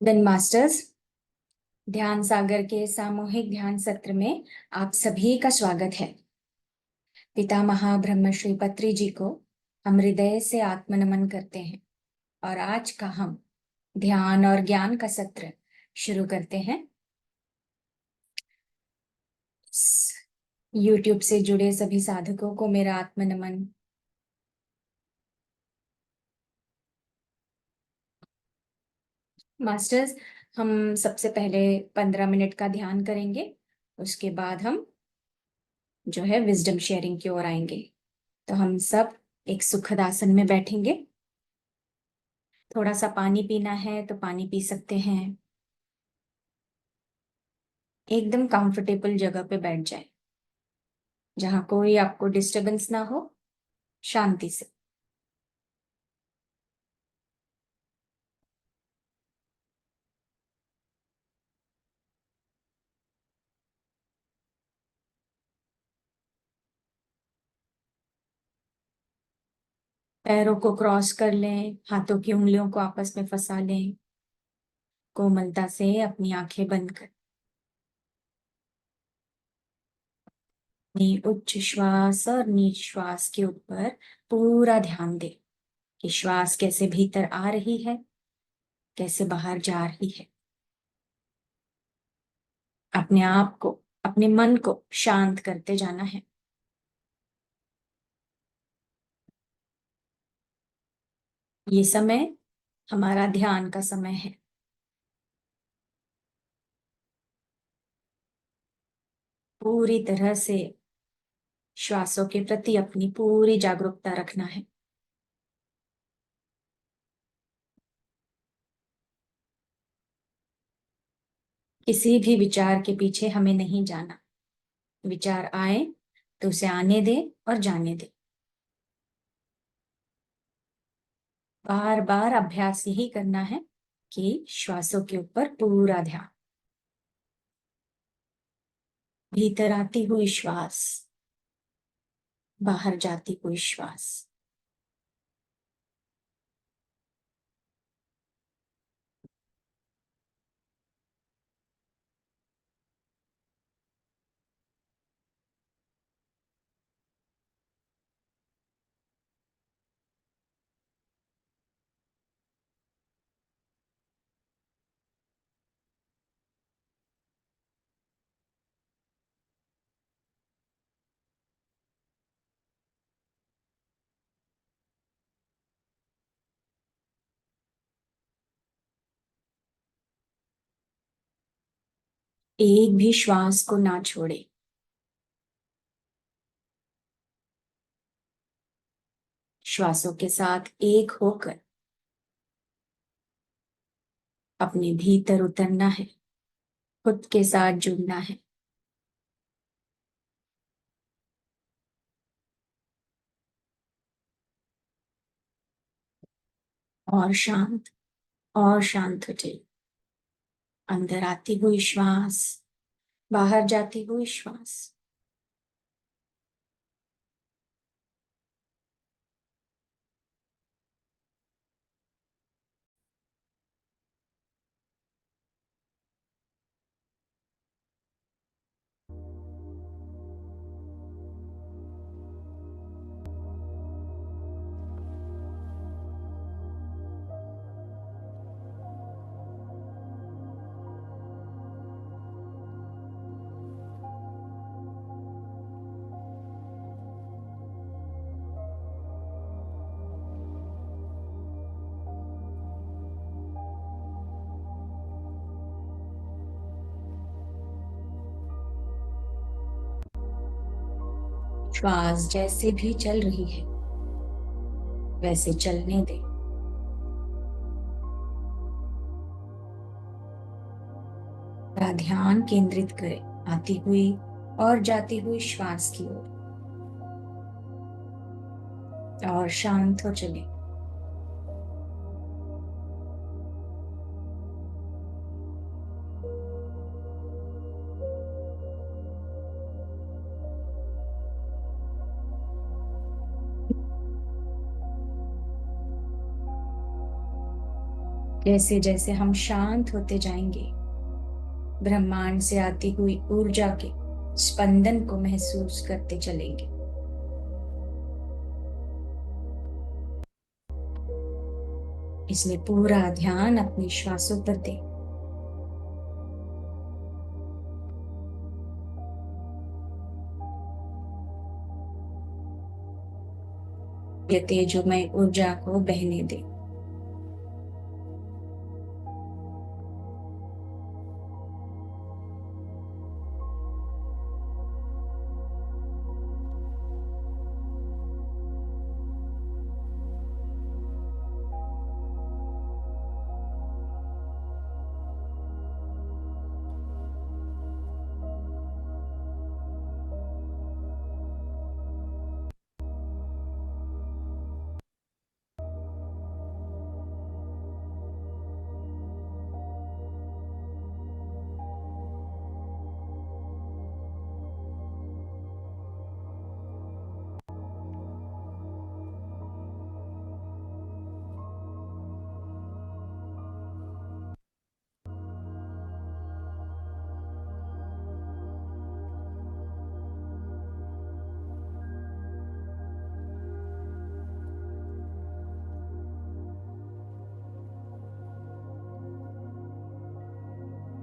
Then masters, ध्यान सागर के सामूहिक ध्यान सत्र में आप सभी का स्वागत है। पितामह ब्रह्मश्री पत्री जी को हम हृदय से आत्मनमन करते हैं और आज का हम ध्यान और ज्ञान का सत्र शुरू करते हैं। YouTube से जुड़े सभी साधकों को मेरा आत्मनमन। मास्टर्स, हम सबसे पहले 15 मिनट का ध्यान करेंगे। उसके बाद हम जो है विजडम शेयरिंग की ओर आएंगे। तो हम सब एक सुखद आसन में बैठेंगे। थोड़ा सा पानी पीना है तो पानी पी सकते हैं। एकदम कंफर्टेबल जगह पे बैठ जाए जहां कोई आपको डिस्टरबेंस ना हो, शांति से। पैरों को क्रॉस कर लें, हाथों की उंगलियों को आपस में फंसा लें। कोमलता से अपनी आंखें बंद कर अपनी उच्च श्वास और नीच श्वास के ऊपर पूरा ध्यान दें कि श्वास कैसे भीतर आ रही है, कैसे बाहर जा रही है। अपने आप को, अपने मन को शांत करते जाना है। ये समय हमारा ध्यान का समय है। पूरी तरह से श्वासों के प्रति अपनी पूरी जागरूकता रखना है। किसी भी विचार के पीछे हमें नहीं जाना। विचार आए तो उसे आने दे और जाने दे। बार बार अभ्यास यही करना है कि श्वासों के ऊपर पूरा ध्यान। भीतर आती हुई श्वास, बाहर जाती हुई श्वास। एक भी श्वास को ना छोड़े। श्वासों के साथ एक होकर अपने भीतर उतरना है, खुद के साथ जुड़ना है। और शांत, और शांत हो जाइए। अंदर आती हुई श्वास, बाहर जाती हुई श्वास। श्वास जैसे भी चल रही है वैसे चलने दे। अपना ध्यान केंद्रित करें आती हुई और जाती हुई श्वास की ओर, और शांत हो चले। जैसे जैसे हम शांत होते जाएंगे, ब्रह्मांड से आती हुई ऊर्जा के स्पंदन को महसूस करते चलेंगे। इसलिए पूरा ध्यान अपने श्वासों पर दें। ये तेजोमय ऊर्जा को बहने दें।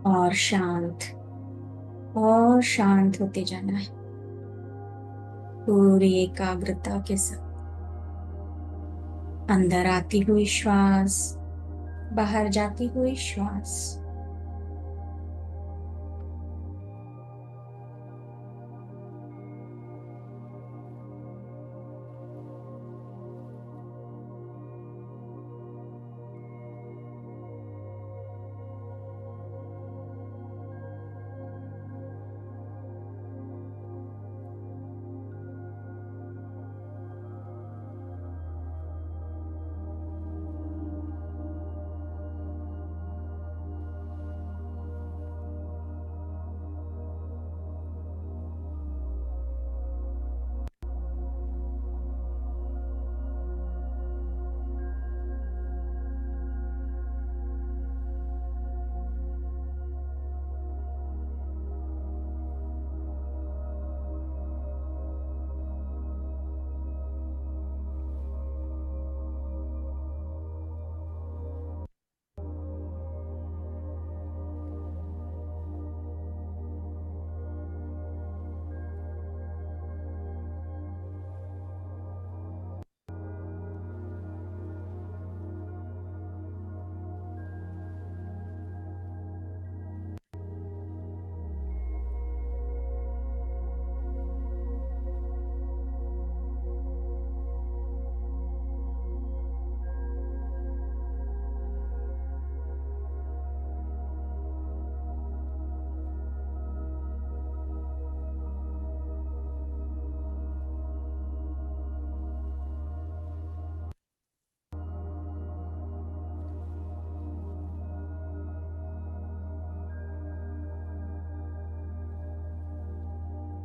और शांत, और शांत होते जाना है पूरी एकाग्रता के साथ। अंदर आती हुई श्वास, बाहर जाती हुई श्वास।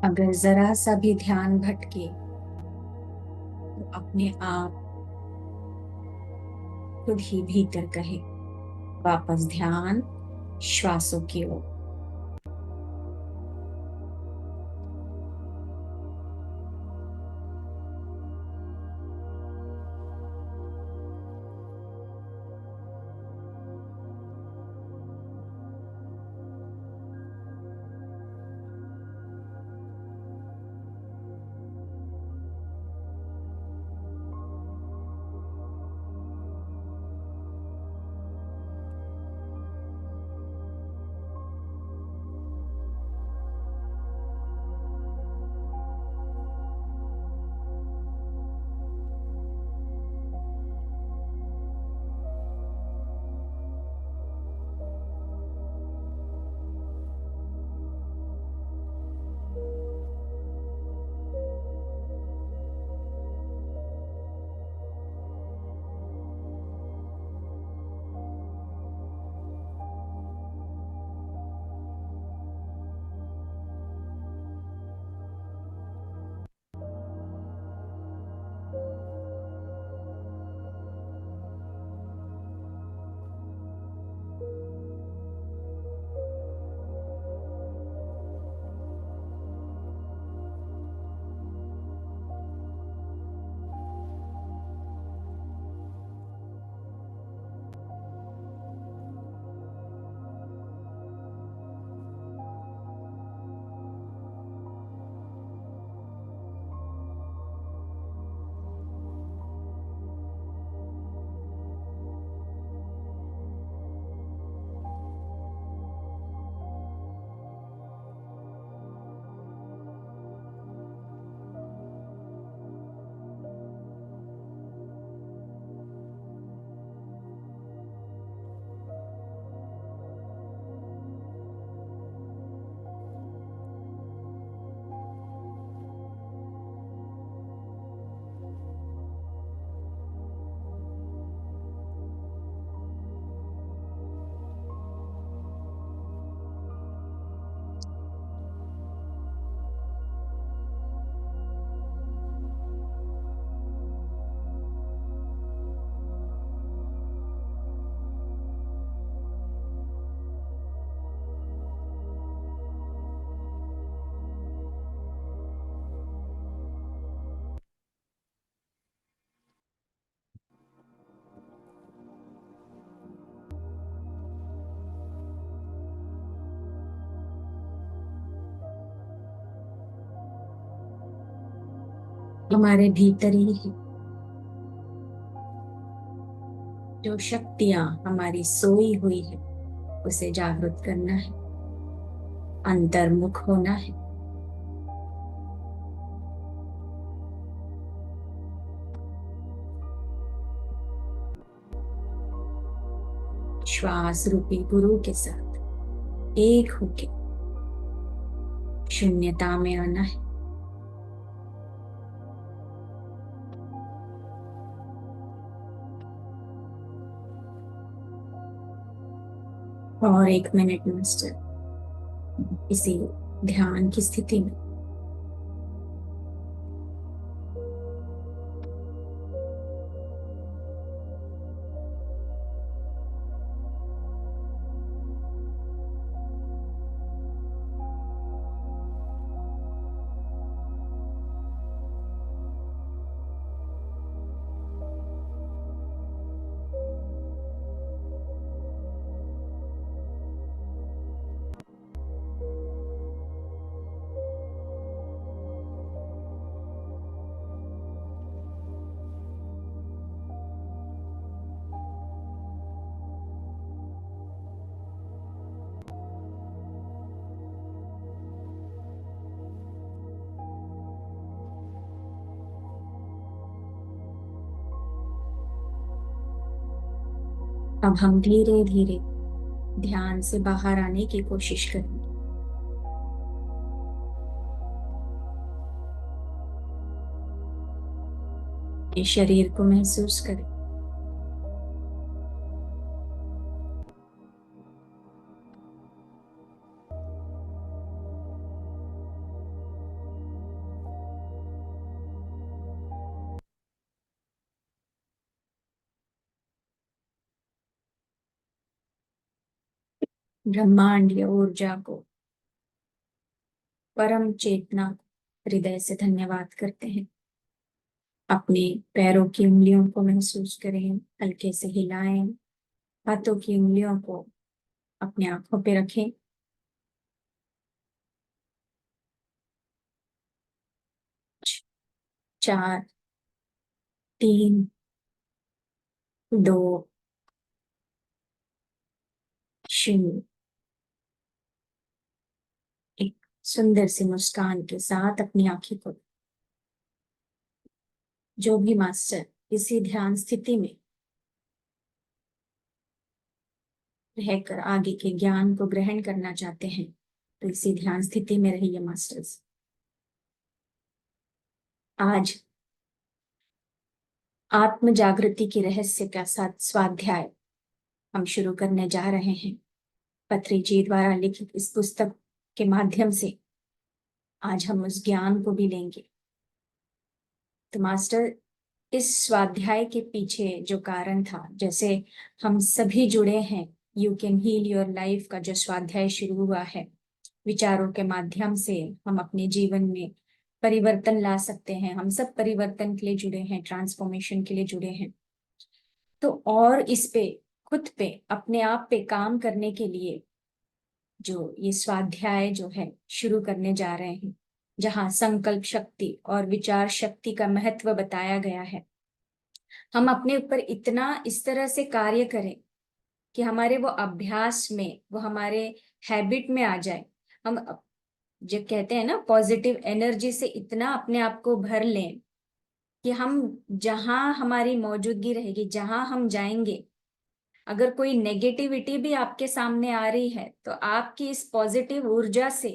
अगर जरा सा भी ध्यान भटके तो अपने आप खुद ही भीतर कहे, वापस ध्यान श्वासों की ओर। हमारे भीतर ही है। जो शक्तियां हमारी सोई हुई है उसे जागृत करना है, अंतर्मुख होना है। श्वास रूपी गुरु के साथ एक होके शून्यता में आना है। और 1 मिनट मास्टर इसी ध्यान की स्थिति में अब हम धीरे धीरे ध्यान से बाहर आने की कोशिश करेंगे। ये शरीर को महसूस करें। ब्रह्मांडीय ऊर्जा को, परम चेतना को हृदय से धन्यवाद करते हैं। अपने पैरों की उंगलियों को महसूस करें, हल्के से हिलाएं। हाथों की उंगलियों को अपनी आंखों पे रखें। 4, 3, 2, 0। एक सुंदर सी मुस्कान के साथ अपनी आंखें खोलें। जो भी मास्टर इसी ध्यान स्थिति में रहकर आगे के ज्ञान को ग्रहण करना चाहते हैं तो इसी ध्यान स्थिति में रहिए मास्टर्स। आज आत्म जागृति की रहस्य का साथ स्वाध्याय हम शुरू करने जा रहे हैं। पत्री जी द्वारा लिखित इस पुस्तक के माध्यम से आज हम उस ज्ञान को भी लेंगे। तो मास्टर, इस स्वाध्याय के पीछे जो कारण था, जैसे हम सभी जुड़े हैं you can heal your life का जो स्वाध्याय शुरू हुआ है, विचारों के माध्यम से हम अपने जीवन में परिवर्तन ला सकते हैं। हम सब परिवर्तन के लिए जुड़े हैं, ट्रांसफॉर्मेशन के लिए जुड़े हैं। तो और इस पे, खुद पे, अपने आप पे काम करने के लिए जो ये स्वाध्याय जो है शुरू करने जा रहे हैं, जहाँ संकल्प शक्ति और विचार शक्ति का महत्व बताया गया है। हम अपने ऊपर इतना इस तरह से कार्य करें कि हमारे वो अभ्यास में, वो हमारे हैबिट में आ जाए। हम जो कहते हैं ना, पॉजिटिव एनर्जी से इतना अपने आप को भर लें कि हम जहां हमारी मौजूदगी रहेगी, जहां हम जाएंगे, अगर कोई नेगेटिविटी भी आपके सामने आ रही है तो आपकी इस पॉजिटिव ऊर्जा से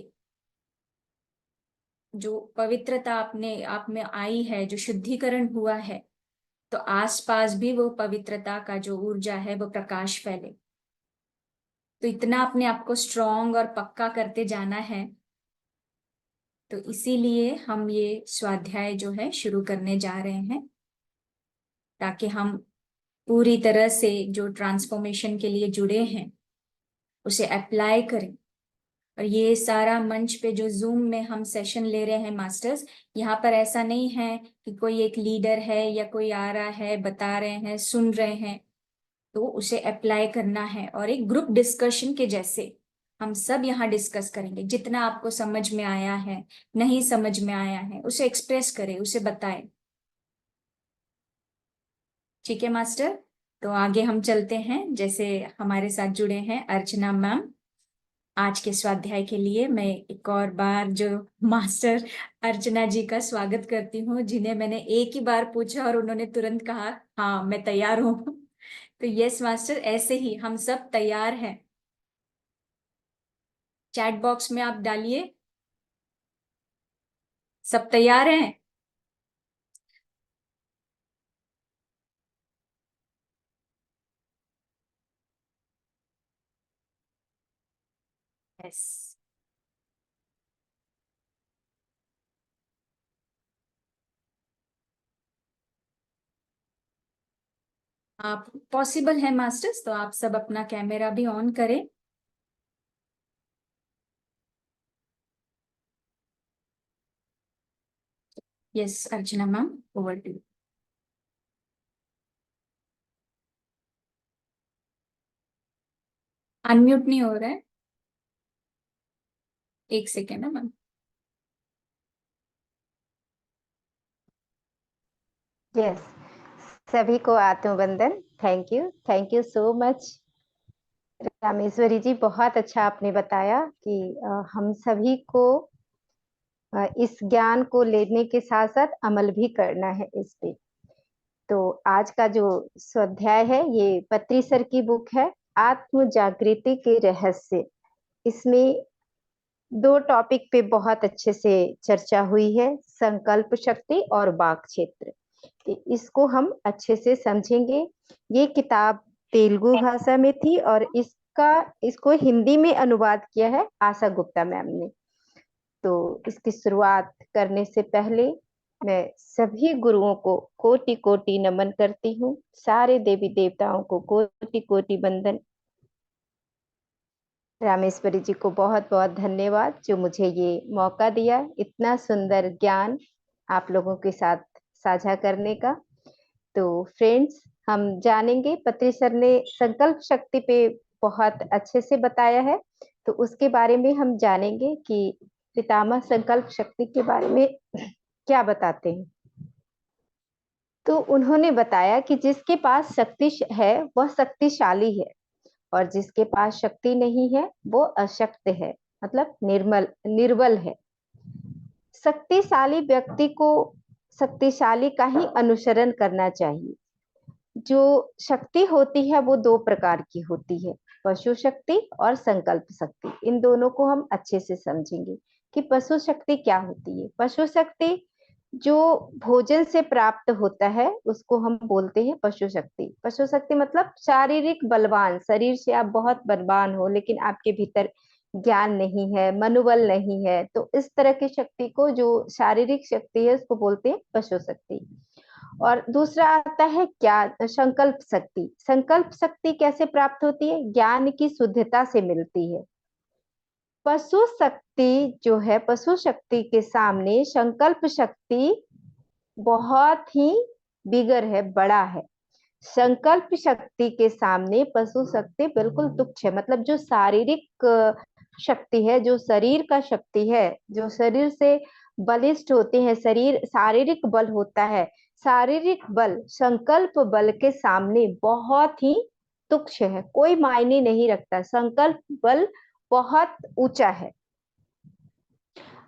जो पवित्रता अपने आप में आई है, जो शुद्धिकरण हुआ है, तो आसपास भी वो पवित्रता का जो ऊर्जा है वो प्रकाश फैले। तो इतना अपने आप को स्ट्रॉन्ग और पक्का करते जाना है। तो इसीलिए हम ये स्वाध्याय जो है शुरू करने जा रहे हैं, ताकि हम पूरी तरह से जो ट्रांसफॉर्मेशन के लिए जुड़े हैं उसे अप्लाई करें। और ये सारा मंच पे जो जूम में हम सेशन ले रहे हैं मास्टर्स, यहाँ पर ऐसा नहीं है कि कोई एक लीडर है या कोई आ रहा है, बता रहे हैं, सुन रहे हैं, तो उसे अप्लाई करना है और एक ग्रुप डिस्कशन के जैसे हम सब यहाँ डिस्कस करेंगे। जितना आपको समझ में आया है, नहीं समझ में आया है, उसे एक्सप्रेस करें, उसे बताएं। ठीक है मास्टर, तो आगे हम चलते हैं। जैसे हमारे साथ जुड़े हैं अर्चना मैम, आज के स्वाध्याय के लिए मैं एक और बार जो मास्टर अर्चना जी का स्वागत करती हूँ, जिन्हें मैंने एक ही बार पूछा और उन्होंने तुरंत कहा हाँ मैं तैयार हूँ। तो यस मास्टर, ऐसे ही हम सब तैयार हैं। चैट बॉक्स में आप डालिए, सब तैयार हैं। यस। आप पॉसिबल है मास्टर्स, तो आप सब अपना कैमरा भी ऑन करें। Yes Archana ma'am, over to. Unmute नहीं हो रहा है, एक सेकेंड है मैम। यस, सभी को आत्मवंदन। Thank you so much Rameshwari ji. बहुत अच्छा आपने बताया कि हम सभी को इस ज्ञान को लेने के साथ साथ अमल भी करना है इस पे। तो आज का जो स्वाध्याय है ये पत्री सर की बुक है, आत्म जागृति के रहस्य। इसमें दो टॉपिक पे बहुत अच्छे से चर्चा हुई है, संकल्प शक्ति और वाक क्षेत्र। तो इसको हम अच्छे से समझेंगे। ये किताब तेलुगु भाषा में थी और इसको हिंदी में अनुवाद किया है आशा गुप्ता मैम ने। तो इसकी शुरुआत करने से पहले मैं सभी गुरुओं को कोटि कोटि नमन करती हूँ, सारे देवी देवताओं को कोटि कोटि वंदन। रामेश्वरी जी को बहुत बहुत धन्यवाद जो मुझे ये मौका दिया इतना सुंदर ज्ञान आप लोगों के साथ साझा करने का। तो फ्रेंड्स, हम जानेंगे, पत्री सर ने संकल्प शक्ति पे बहुत अच्छे से बताया है, तो उसके बारे में हम जानेंगे कि पितामह संकल्प शक्ति के बारे में क्या बताते हैं। तो उन्होंने बताया कि जिसके पास शक्ति है वह शक्तिशाली है, और जिसके पास शक्ति नहीं है वो अशक्त है, मतलब निर्बल है। शक्तिशाली व्यक्ति को शक्तिशाली का ही अनुसरण करना चाहिए। जो शक्ति होती है वो दो प्रकार की होती है, पशु शक्ति और संकल्प शक्ति। इन दोनों को हम अच्छे से समझेंगे कि पशु शक्ति क्या होती है। पशु शक्ति जो भोजन से प्राप्त होता है उसको हम बोलते हैं पशु शक्ति। पशु शक्ति मतलब शारीरिक बलवान, शरीर से आप बहुत बलवान हो लेकिन आपके भीतर ज्ञान नहीं है, मनोबल नहीं है, तो इस तरह की शक्ति को, जो शारीरिक शक्ति है, उसको बोलते हैं पशु शक्ति। और दूसरा आता है क्या, संकल्प शक्ति। संकल्प शक्ति कैसे प्राप्त होती है? ज्ञान की शुद्धता से मिलती है। पशु शक्ति जो है, पशु शक्ति के सामने संकल्प शक्ति बहुत ही बिगर है, बड़ा है। संकल्प शक्ति के सामने पशु शक्ति बिल्कुल तुच्छ है। मतलब जो शारीरिक शक्ति है, जो शरीर का शक्ति है, जो शरीर से बलिष्ठ होते हैं, शरीर शारीरिक बल होता है, शारीरिक बल संकल्प बल के सामने बहुत ही तुच्छ है, कोई मायने नहीं रखता। संकल्प बल बहुत ऊंचा है।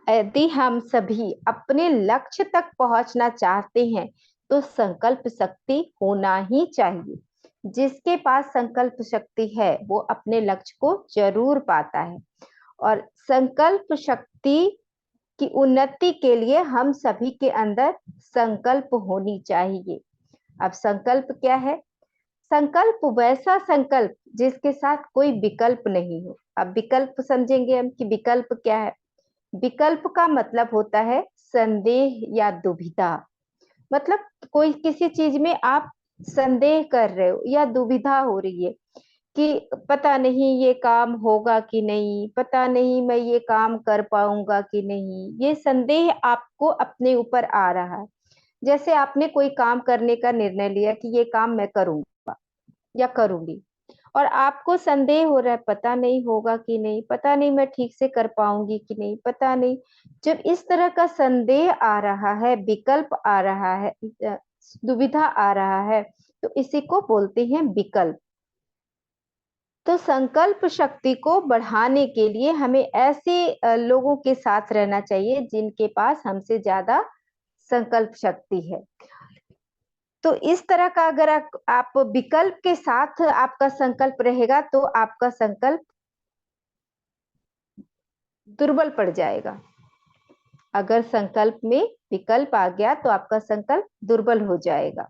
यदि हम सभी अपने लक्ष्य तक पहुंचना चाहते हैं तो संकल्प शक्ति होना ही चाहिए। जिसके पास संकल्प शक्ति है वो अपने लक्ष्य को जरूर पाता है। और संकल्प शक्ति की उन्नति के लिए हम सभी के अंदर संकल्प होनी चाहिए। अब संकल्प क्या है? संकल्प वैसा संकल्प जिसके साथ कोई विकल्प नहीं हो। अब विकल्प समझेंगे हम कि विकल्प क्या है। विकल्प का मतलब होता है संदेह या दुविधा। मतलब कोई किसी चीज में आप संदेह कर रहे हो या दुविधा हो रही है कि पता नहीं ये काम होगा कि नहीं, पता नहीं मैं ये काम कर पाऊंगा कि नहीं, ये संदेह आपको अपने ऊपर आ रहा है। जैसे आपने कोई काम करने का निर्णय लिया कि ये काम मैं करूंगा या करूंगी, और आपको संदेह हो रहा है, पता नहीं होगा कि नहीं, पता नहीं मैं ठीक से कर पाऊंगी कि नहीं, पता नहीं। जब इस तरह का संदेह आ रहा है, विकल्प आ रहा है, दुविधा आ रहा है, तो इसी को बोलते हैं विकल्प। तो संकल्प शक्ति को बढ़ाने के लिए हमें ऐसे लोगों के साथ रहना चाहिए जिनके पास हमसे ज्यादा संकल्प शक्ति है। तो इस तरह का अगर आप विकल्प के साथ आपका संकल्प रहेगा तो आपका संकल्प दुर्बल पड़ जाएगा। अगर संकल्प में विकल्प आ गया तो आपका संकल्प दुर्बल हो जाएगा,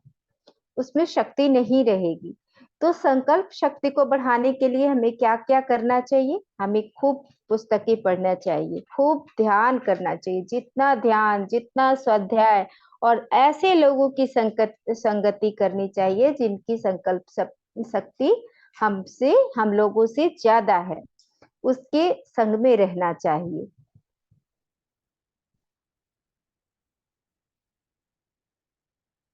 उसमें शक्ति नहीं रहेगी। तो संकल्प शक्ति को बढ़ाने के लिए हमें क्या क्या करना चाहिए? हमें खूब पुस्तकें पढ़ना चाहिए, खूब ध्यान करना चाहिए, जितना ध्यान, जितना स्वाध्याय, और ऐसे लोगों की संगति करनी चाहिए जिनकी संकल्प शक्ति हम लोगों से ज्यादा है, उसके संग में रहना चाहिए।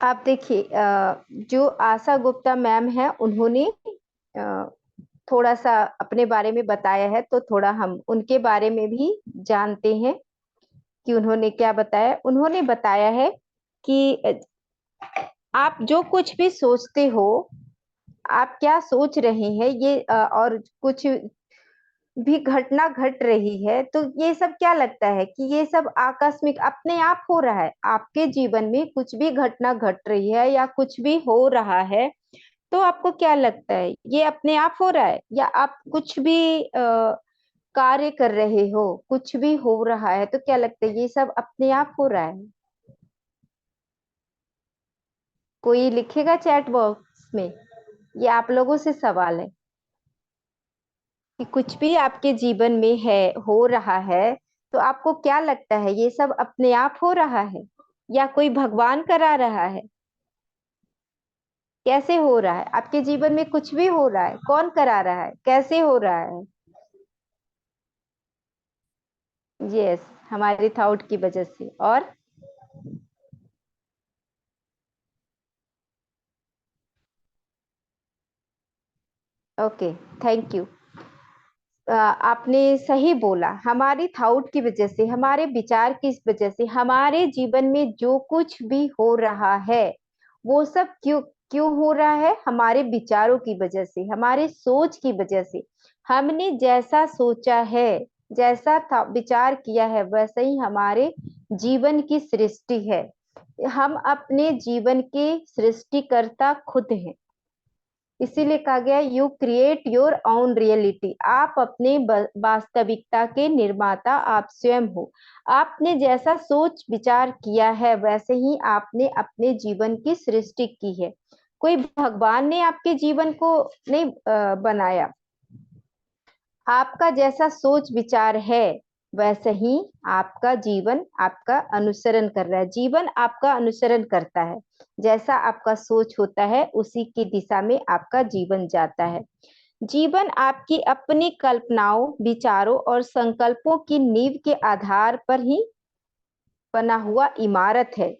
आप देखिए, जो आशा गुप्ता मैम है, उन्होंने थोड़ा सा अपने बारे में बताया है, तो थोड़ा हम उनके बारे में भी जानते हैं कि उन्होंने क्या बताया। उन्होंने बताया है कि आप जो कुछ भी सोचते हो, आप क्या सोच रहे हैं, ये और कुछ भी घटना घट रही है, तो ये सब क्या लगता है कि ये सब आकस्मिक अपने आप हो रहा है। आपके जीवन में कुछ भी घटना घट रही है या कुछ भी हो रहा है, तो आपको क्या लगता है, ये अपने आप हो रहा है, या आप कुछ भी कार्य कर रहे हो, कुछ भी हो रहा है, तो क्या लगता है ये सब अपने आप हो रहा है? कोई लिखेगा चैट बॉक्स में, ये आप लोगों से सवाल है कि कुछ भी आपके जीवन में है, हो रहा है, तो आपको क्या लगता है ये सब अपने आप हो रहा है या कोई भगवान करा रहा है? कैसे हो रहा है? आपके जीवन में कुछ भी हो रहा है, कौन करा रहा है, कैसे हो रहा है? यस, हमारे थॉट की वजह से। और ओके, थैंक यू। आपने सही बोला, हमारी थॉट की वजह से, हमारे विचार की वजह से, हमारे जीवन में जो कुछ भी हो रहा है, वो सब क्यों क्यों हो रहा है? हमारे विचारों की वजह से, हमारे सोच की वजह से। हमने जैसा सोचा है, जैसा था विचार किया है, वैसे ही हमारे जीवन की सृष्टि है। हम अपने जीवन के सृष्टिकर्ता खुद हैं। इसीलिए कहा गया, you create your own reality. आप अपने वास्तविकता के निर्माता आप स्वयं हो। आपने जैसा सोच विचार किया है, वैसे ही आपने अपने जीवन की सृष्टि की है। कोई भगवान ने आपके जीवन को नहीं बनाया। आपका जैसा सोच विचार है, वैसे ही आपका जीवन आपका अनुसरण कर रहा है। जीवन आपका अनुसरण करता है। जैसा आपका सोच होता है, उसी की दिशा में आपका जीवन जाता है। जीवन आपकी अपनी कल्पनाओं, विचारों और संकल्पों की नींव के आधार पर ही बना हुआ इमारत है।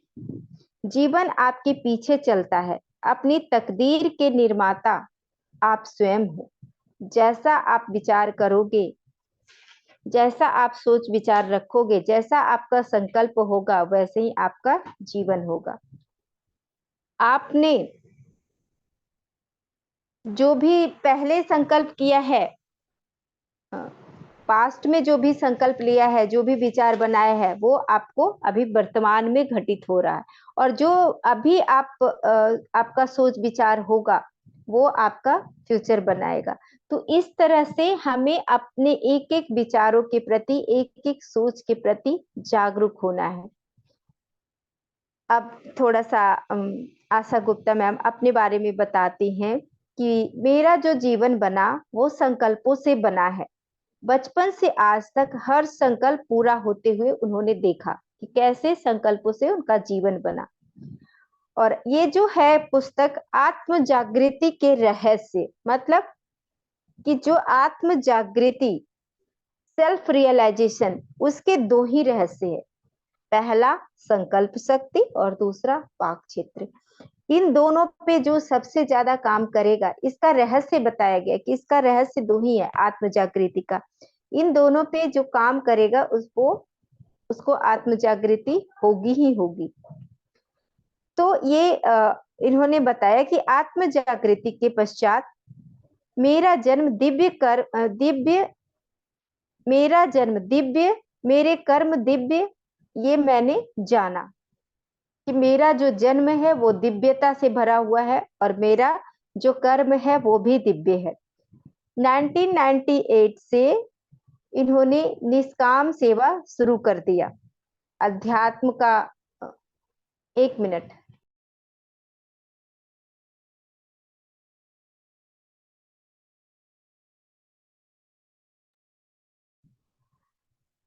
जीवन आपके पीछे चलता है। अपनी तकदीर के निर्माता आप स्वयं हो। जैसा आप विचार करोगे, जैसा आप सोच विचार रखोगे, जैसा आपका संकल्प होगा, वैसे ही आपका जीवन होगा। आपने जो भी पहले संकल्प किया है, पास्ट में जो भी संकल्प लिया है, जो भी विचार बनाया है, वो आपको अभी वर्तमान में घटित हो रहा है। और जो अभी आपका सोच विचार होगा, वो आपका फ्यूचर बनाएगा। तो इस तरह से हमें अपने एक एक विचारों के प्रति, एक एक सोच के प्रति जागरूक होना है। अब थोड़ा सा आशा गुप्ता मैम अपने बारे में बताती हैं कि मेरा जो जीवन बना वो संकल्पों से बना है। बचपन से आज तक हर संकल्प पूरा होते हुए उन्होंने देखा कि कैसे संकल्पों से उनका जीवन बना। और ये जो है पुस्तक आत्म जागृति के रहस्य, मतलब कि जो आत्म जागृति, सेल्फ रियलाइजेशन, उसके दो ही रहस्य है। पहला संकल्प शक्ति और दूसरा वाक क्षेत्र। इन दोनों पे जो सबसे ज्यादा काम करेगा, इसका रहस्य बताया गया कि इसका रहस्य दो ही है आत्म जागृति का। इन दोनों पे जो काम करेगा उसको उसको आत्म जागृति होगी ही होगी। तो ये इन्होंने बताया कि आत्म जागृति के पश्चात मेरा जन्म दिव्य, मेरा जन्म दिव्य, मेरे कर्म दिव्य, ये मैंने जाना कि मेरा जो जन्म है वो दिव्यता से भरा हुआ है और मेरा जो कर्म है वो भी दिव्य है। 1998 से इन्होंने निष्काम सेवा शुरू कर दिया। अध्यात्म का एक मिनट,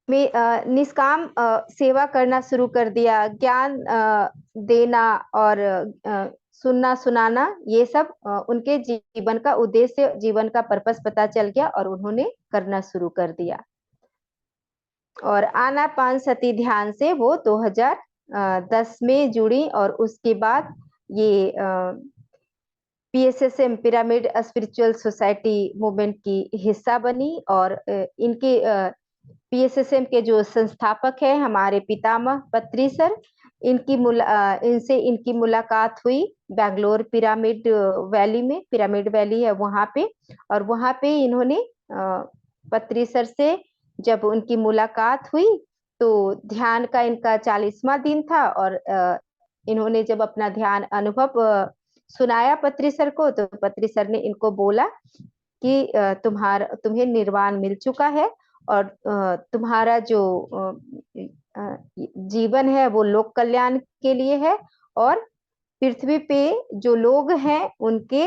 में निष्काम सेवा करना शुरू कर दिया। ज्ञान देना और सुनना सुनाना, ये सब उनके जीवन का उद्देश्य, जीवन का पर्पस पता चल गया और उन्होंने करना शुरू कर दिया। और आनापानसती ध्यान से वो 2010 में जुड़ी और उसके बाद ये PSSM pyramid spiritual society movement की हिस्सा बनी। और इनके पीएसएसएम के जो संस्थापक है हमारे पितामह पत्री सर, इनसे इनकी मुलाकात हुई बैंगलोर पिरामिड वैली में। पिरामिड वैली है वहां पे, और वहां पे इन्होंने पत्री सर से जब उनकी मुलाकात हुई तो ध्यान का इनका 40वां दिन था। और इन्होंने जब अपना ध्यान अनुभव सुनाया पत्री सर को, तो पत्री सर ने इनको बोला कि तुम्हें निर्वाण मिल चुका है और तुम्हारा जो जीवन है वो लोक कल्याण के लिए है, और पृथ्वी पे जो लोग हैं उनके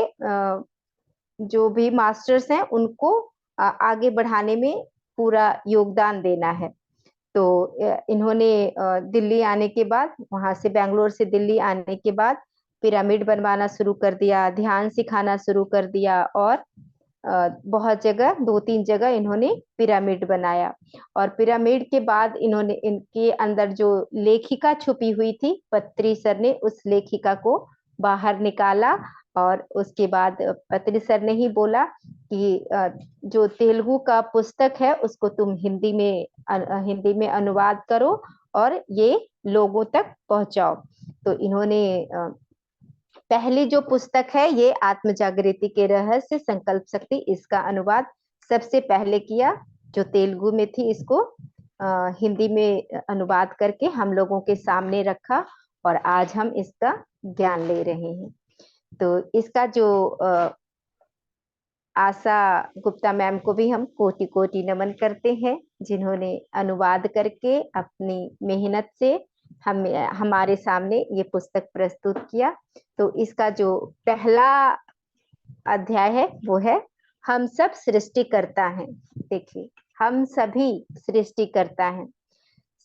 जो भी मास्टर्स हैं उनको आगे बढ़ाने में पूरा योगदान देना है। तो इन्होंने दिल्ली आने के बाद, वहां से बैंगलोर से दिल्ली आने के बाद पिरामिड बनवाना शुरू कर दिया, ध्यान सिखाना शुरू कर दिया, और बहुत जगह 2-3 जगह इन्होंने पिरामिड बनाया। और पिरामिड के बाद इन्होंने इनके अंदर जो लेखिका छुपी हुई थी, पत्री सर ने उस लेखिका को बाहर निकाला। और उसके बाद पत्री सर ने ही बोला कि जो तेलुगु का पुस्तक है उसको तुम हिंदी में अनुवाद करो और ये लोगों तक पहुंचाओ। तो इन्होंने पहली जो पुस्तक है ये आत्म जागृति के रहस्य संकल्प शक्ति, इसका अनुवाद सबसे पहले किया। जो तेलुगु में थी इसको हिंदी में अनुवाद करके हम लोगों के सामने रखा और आज हम इसका ज्ञान ले रहे हैं। तो इसका जो आशा गुप्ता मैम को भी हम कोटि कोटि नमन करते हैं, जिन्होंने अनुवाद करके अपनी मेहनत से हमारे सामने ये पुस्तक प्रस्तुत किया। तो इसका जो पहला अध्याय है वो है हम सब सृष्टिकर्ता हैं। देखिए, हम सभी सृष्टिकर्ता हैं।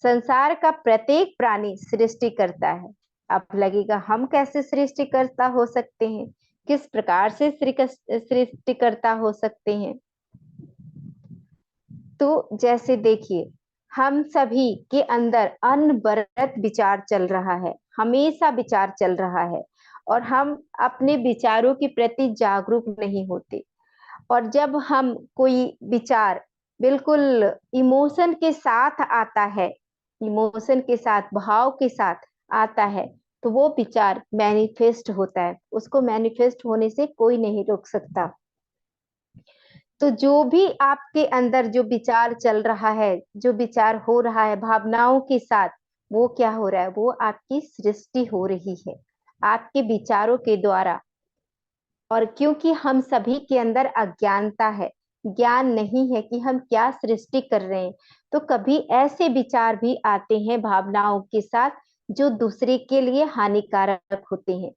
संसार का प्रत्येक प्राणी सृष्टिकर्ता है। अब लगेगा हम कैसे सृष्टिकर्ता हो सकते हैं, किस प्रकार से सृष्टिकर्ता हो सकते हैं। तो जैसे देखिए, हम सभी के अंदर अनवरत विचार चल रहा है, हमेशा विचार चल रहा है, और हम अपने विचारों के प्रति जागरूक नहीं होते। और जब हम कोई विचार बिल्कुल इमोशन के साथ आता है, इमोशन के साथ, भाव के साथ आता है, तो वो विचार मैनिफेस्ट होता है। उसको मैनिफेस्ट होने से कोई नहीं रोक सकता। तो जो भी आपके अंदर जो विचार चल रहा है, जो विचार हो रहा है भावनाओं के साथ, वो क्या हो रहा है, वो आपकी सृष्टि हो रही है आपके विचारों के द्वारा। और क्योंकि हम सभी के अंदर अज्ञानता है, ज्ञान नहीं है कि हम क्या सृष्टि कर रहे हैं, तो कभी ऐसे विचार भी आते हैं भावनाओं के साथ जो दूसरे के लिए हानिकारक होते हैं,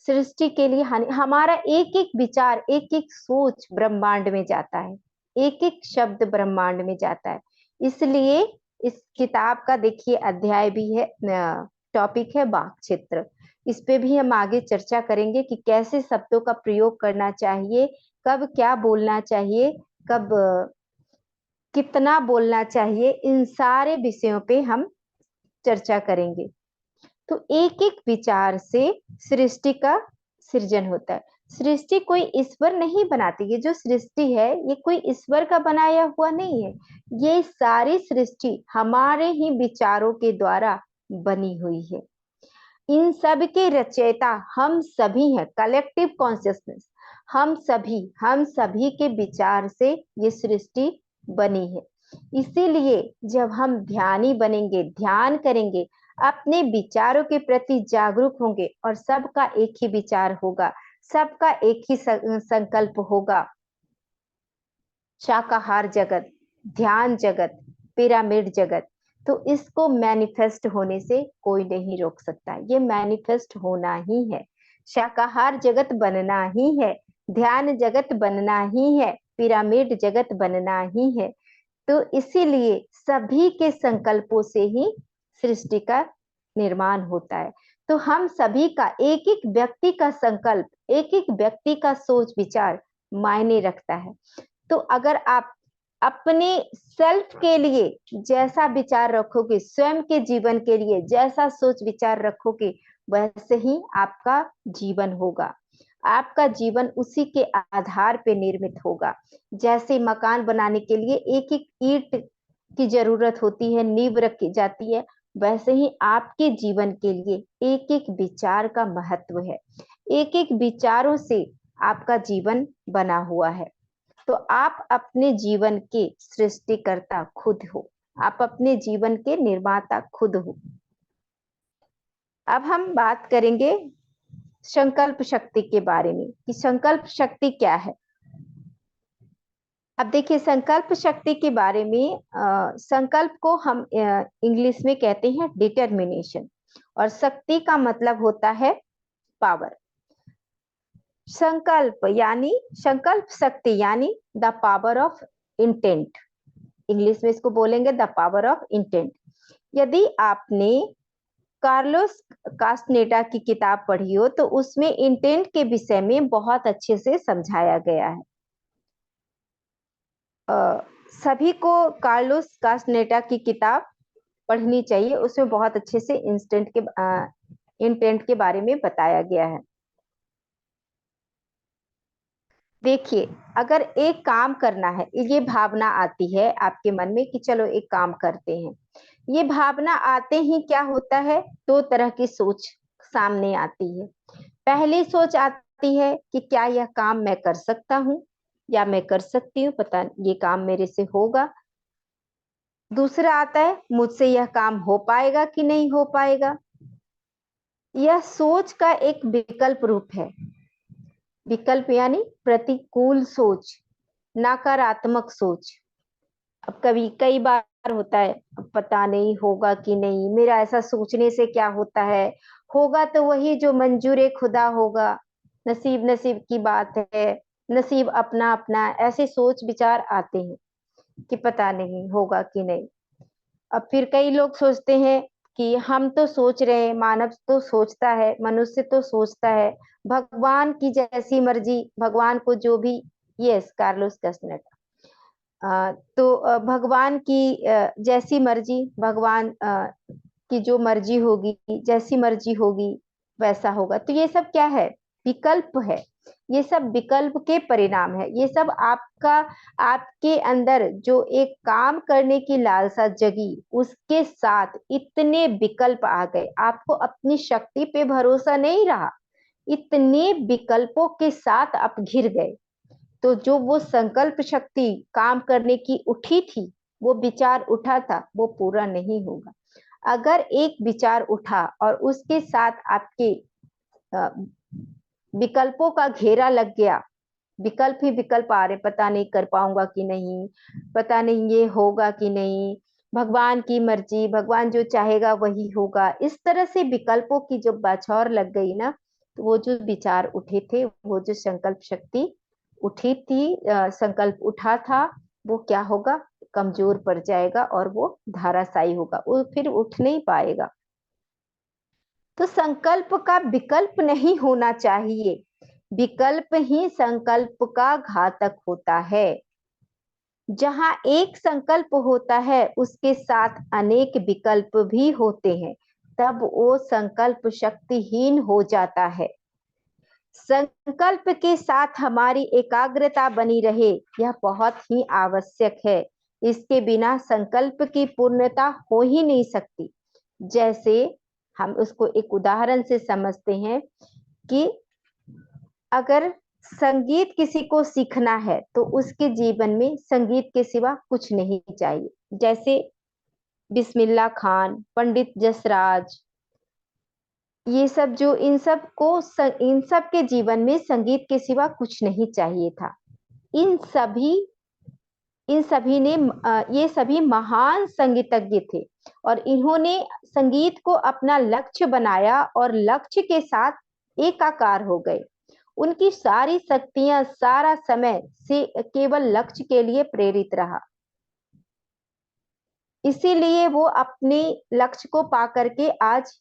सृष्टि के लिए हानि। हमारा एक एक विचार, एक एक सोच ब्रह्मांड में जाता है, एक एक शब्द ब्रह्मांड में जाता है। इसलिए इस किताब का देखिए अध्याय भी है, टॉपिक है वाक् क्षेत्र। इस पे भी हम आगे चर्चा करेंगे कि कैसे शब्दों का प्रयोग करना चाहिए, कब क्या बोलना चाहिए, कब कितना बोलना चाहिए, इन सारे विषयों पे हम चर्चा करेंगे। तो एक एक विचार से सृष्टि का सृजन होता है। सृष्टि कोई ईश्वर नहीं बनाती, ये जो सृष्टि है ये कोई ईश्वर का बनाया हुआ नहीं है, ये सारी सृष्टि हमारे ही विचारों के द्वारा बनी हुई है। इन सब के रचयिता हम सभी हैं, कलेक्टिव कॉन्शियसनेस। हम सभी के विचार से ये सृष्टि बनी है। इसीलिए जब हम ध्यानी बनेंगे, ध्यान करेंगे, अपने विचारों के प्रति जागरूक होंगे और सबका एक ही विचार होगा, सबका एक ही संकल्प होगा। शाकाहार जगत, ध्यान जगत, पिरामिड जगत, तो इसको मैनिफेस्ट होने से कोई नहीं रोक सकता। ये मैनिफेस्ट होना ही है। शाकाहार जगत बनना ही है, ध्यान जगत बनना ही है, पिरामिड जगत बनना ही है। तो इसीलिए सभी के संकल्पों से ही सृष्टि का निर्माण होता है। तो हम सभी का, एक एक व्यक्ति का संकल्प, एक एक व्यक्ति का सोच विचार मायने रखता है। तो अगर आप अपने सेल्फ के लिए जैसा विचार रखोगे, स्वयं के जीवन के लिए जैसा सोच विचार रखोगे, वैसे ही आपका जीवन होगा। आपका जीवन उसी के आधार पे निर्मित होगा। जैसे मकान बनाने के लिए एक एक ईंट की जरूरत होती है, नींव रखी जाती है, वैसे ही आपके जीवन के लिए एक एक विचार का महत्व है। एक एक विचारों से आपका जीवन बना हुआ है। तो आप अपने जीवन के सृष्टिकर्ता खुद हो, आप अपने जीवन के निर्माता खुद हो। अब हम बात करेंगे संकल्प शक्ति के बारे में कि संकल्प शक्ति क्या है। अब देखिए, संकल्प शक्ति के बारे में संकल्प को हम इंग्लिश में कहते हैं डिटर्मिनेशन, और शक्ति का मतलब होता है पावर। संकल्प शक्ति यानी the power of intent. English में इसको बोलेंगे द पावर ऑफ इंटेंट। यदि आपने कार्लोस कास्नेटा की किताब पढ़ी हो तो उसमें इंटेंट के विषय में बहुत अच्छे से समझाया गया है। सभी को कार्लोस कास्नेटा की किताब पढ़नी चाहिए, उसमें बहुत अच्छे से इंटेंट के बारे में बताया गया है। देखिए, अगर एक काम करना है, ये भावना आती है आपके मन में कि चलो एक काम करते हैं। ये भावना आते ही क्या होता है, दो तरह की सोच सामने आती है। पहली सोच आती है कि क्या यह काम मैं कर सकता हूँ या मैं कर सकती हूँ, पता ये काम मेरे से होगा। दूसरा आता है, मुझसे यह काम हो पाएगा कि नहीं हो पाएगा। यह सोच का एक विकल्प रूप है। विकल्प यानी प्रतिकूल सोच, नकारात्मक सोच। अब कई बार होता है, अब पता नहीं होगा कि नहीं, मेरा ऐसा सोचने से क्या होता है, होगा तो वही जो मंजूर खुदा होगा, नसीब नसीब की बात है, नसीब अपना अपना, ऐसे सोच विचार आते हैं कि पता नहीं होगा कि नहीं। अब फिर कई लोग सोचते हैं कि हम तो सोच रहे हैं, मानव तो सोचता है, मनुष्य तो सोचता है, भगवान की जैसी मर्जी, भगवान को जो भी, यस कार्लोस कैस्नेटा, तो भगवान की जैसी मर्जी, भगवान की जो मर्जी होगी, जैसी मर्जी होगी वैसा होगा। तो ये सब क्या है, विकल्प है। ये सब विकल्प के परिणाम है। ये सब आपके अंदर जो एक काम करने की लालसा जगी, उसके साथ इतने विकल्प आ गए, आपको अपनी शक्ति पे भरोसा नहीं रहा, इतने विकल्पों के साथ आप घिर गए। तो जो वो संकल्प शक्ति काम करने की उठी थी, वो विचार उठा था, वो पूरा नहीं होगा। अगर एक विचार उठा और उसके साथ आपके विकल्पों का घेरा लग गया, विकल्प ही विकल्प आ रहे, पता नहीं कर पाऊंगा कि नहीं, पता नहीं ये होगा कि नहीं, भगवान की मर्जी, भगवान जो चाहेगा वही होगा, इस तरह से विकल्पों की जो बौछार लग गई ना, तो वो जो विचार उठे थे, वो जो संकल्प शक्ति उठी थी, संकल्प उठा था, वो क्या होगा, कमजोर पड़ जाएगा और वो धाराशायी होगा, वो फिर उठ नहीं पाएगा। तो संकल्प का विकल्प नहीं होना चाहिए, विकल्प ही संकल्प का घातक होता है। जहां एक संकल्प होता है उसके साथ अनेक विकल्प भी होते हैं। तब वो संकल्प शक्तिहीन हो जाता है। संकल्प के साथ हमारी एकाग्रता बनी रहे, यह बहुत ही आवश्यक है। इसके बिना संकल्प की पूर्णता हो ही नहीं सकती। जैसे हम उसको एक उदाहरण से समझते हैं कि अगर संगीत किसी को सीखना है तो उसके जीवन में संगीत के सिवा कुछ नहीं चाहिए। जैसे बिस्मिल्लाह खान, पंडित जसराज, ये सब जो इन सब के जीवन में संगीत के सिवा कुछ नहीं चाहिए था। इन सभी इन सभी ने ये सभी महान संगीतज्ञ थे और इन्होंने संगीत को अपना लक्ष्य बनाया और लक्ष्य के साथ एकाकार हो गए। उनकी सारी शक्तियां, सारा समय से केवल लक्ष्य के लिए प्रेरित रहा। इसीलिए वो अपने लक्ष्य को पा करके आज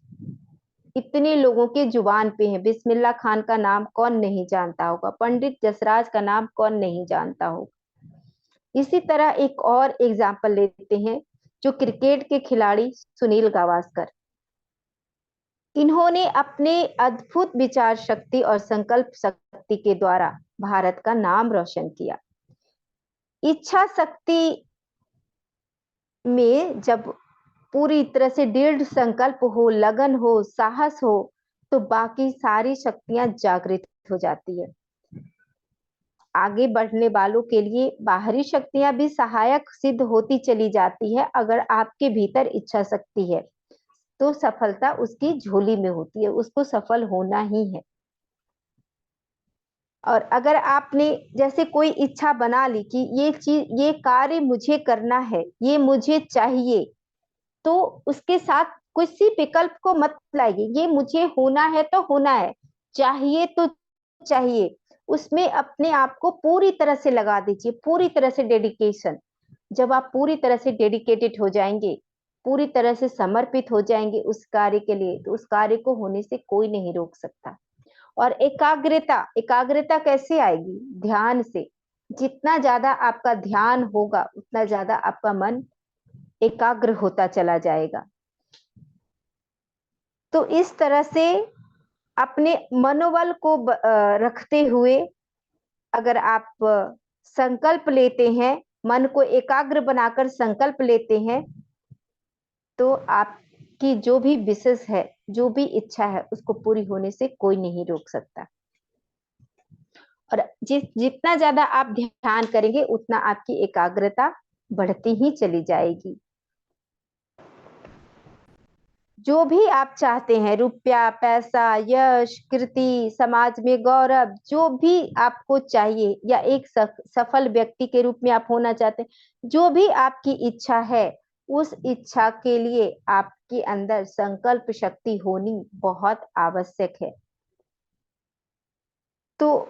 इतने लोगों के जुबान पे है। बिस्मिल्लाह खान का नाम कौन नहीं जानता होगा, पंडित जसराज का नाम कौन नहीं जानता होगा। इसी तरह एक और एग्जाम्पल लेते हैं, जो क्रिकेट के खिलाड़ी सुनील गावस्कर। इन्होंने अपने अद्भुत विचार शक्ति और संकल्प शक्ति के द्वारा भारत का नाम रोशन किया। इच्छा शक्ति में जब पूरी तरह से दृढ़ संकल्प हो, लगन हो, साहस हो, तो बाकी सारी शक्तियां जागृत हो जाती है। आगे बढ़ने वालों के लिए बाहरी शक्तियां भी सहायक सिद्ध होती चली जाती है। अगर आपके भीतर इच्छा शक्ति है तो सफलता उसकी झोली में होती है, उसको सफल होना ही है। और अगर आपने जैसे कोई इच्छा बना ली कि ये चीज, ये कार्य मुझे करना है, ये मुझे चाहिए, तो उसके साथ किसी विकल्प को मत लाइए। ये मुझे होना है तो होना है, चाहिए तो चाहिए। उसमें अपने आप को पूरी तरह से लगा दीजिए, पूरी तरह से डेडिकेशन। जब आप पूरी तरह से डेडिकेटेड हो जाएंगे, पूरी तरह से समर्पित हो जाएंगे उस कार्य के लिए, तो उस कार्य को होने से कोई नहीं रोक सकता। और एकाग्रता, एकाग्रता कैसे आएगी? ध्यान से। जितना ज्यादा आपका ध्यान होगा उतना ज्यादा आपका मन एकाग्र होता चला जाएगा। तो इस तरह से अपने मनोबल को रखते हुए अगर आप संकल्प लेते हैं, मन को एकाग्र बनाकर संकल्प लेते हैं, तो आपकी जो भी विशेष है, जो भी इच्छा है, उसको पूरी होने से कोई नहीं रोक सकता। और जितना ज्यादा आप ध्यान करेंगे उतना आपकी एकाग्रता बढ़ती ही चली जाएगी। जो भी आप चाहते हैं, रुपया, पैसा, यश, कीर्ति, समाज में गौरव, जो भी आपको चाहिए, या एक सफल व्यक्ति के रूप में आप होना चाहते हैं, जो भी आपकी इच्छा है, उस इच्छा के लिए आपके अंदर संकल्प शक्ति होनी बहुत आवश्यक है। तो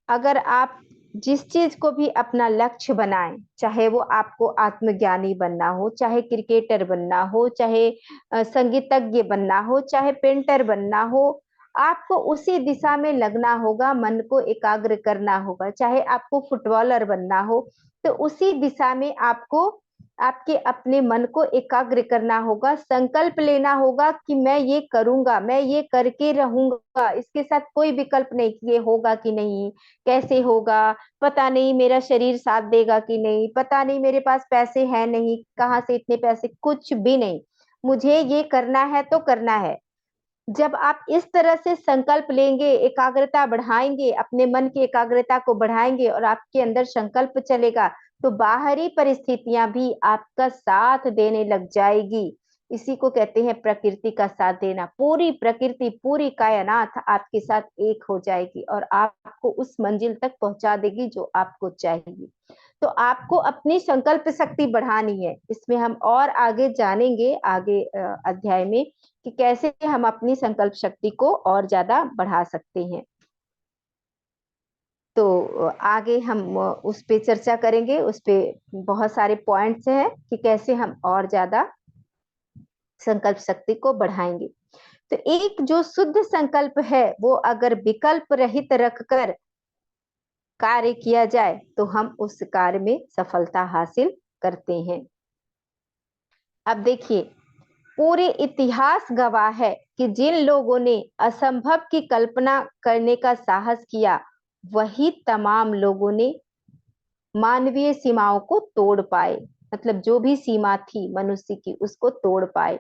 अगर आप जिस चीज को भी अपना लक्ष्य बनाएं, चाहे वो आपको आत्मज्ञानी बनना हो, चाहे क्रिकेटर बनना हो, चाहे संगीतज्ञ बनना हो, चाहे पेंटर बनना हो, आपको उसी दिशा में लगना होगा, मन को एकाग्र करना होगा। चाहे आपको फुटबॉलर बनना हो, तो उसी दिशा में आपको आपके अपने मन को एकाग्र करना होगा, संकल्प लेना होगा कि मैं ये करूंगा, मैं ये करके रहूंगा। इसके साथ कोई विकल्प नहीं कि ये होगा कि नहीं, कैसे होगा, पता नहीं मेरा शरीर साथ देगा कि नहीं, पता नहीं मेरे पास पैसे हैं नहीं, कहाँ से इतने पैसे, कुछ भी नहीं। मुझे ये करना है तो करना है। जब आप इस तरह से संकल्प लेंगे, एकाग्रता बढ़ाएंगे, अपने मन की एकाग्रता को बढ़ाएंगे और आपके अंदर संकल्प चलेगा, तो बाहरी परिस्थितियां भी आपका साथ देने लग जाएगी। इसी को कहते हैं प्रकृति का साथ देना। पूरी प्रकृति, पूरी कायनात आपके साथ एक हो जाएगी और आपको उस मंजिल तक पहुंचा देगी जो आपको चाहिए। तो आपको अपनी संकल्प शक्ति बढ़ानी है। इसमें हम और आगे जानेंगे, आगे अध्याय में, कि कैसे हम अपनी संकल्प शक्ति को और ज्यादा बढ़ा सकते हैं। तो आगे हम उस पे चर्चा करेंगे। उस पे बहुत सारे पॉइंट्स हैं कि कैसे हम और ज्यादा संकल्प शक्ति को बढ़ाएंगे। तो एक जो शुद्ध संकल्प है, वो अगर विकल्प रहित रखकर कार्य किया जाए तो हम उस कार्य में सफलता हासिल करते हैं। अब देखिए, पूरे इतिहास गवाह है कि जिन लोगों ने असंभव की कल्पना करने का साहस किया, वही तमाम लोगों ने मानवीय सीमाओं को तोड़ पाए। मतलब जो भी सीमा थी मनुष्य की, उसको तोड़ पाए।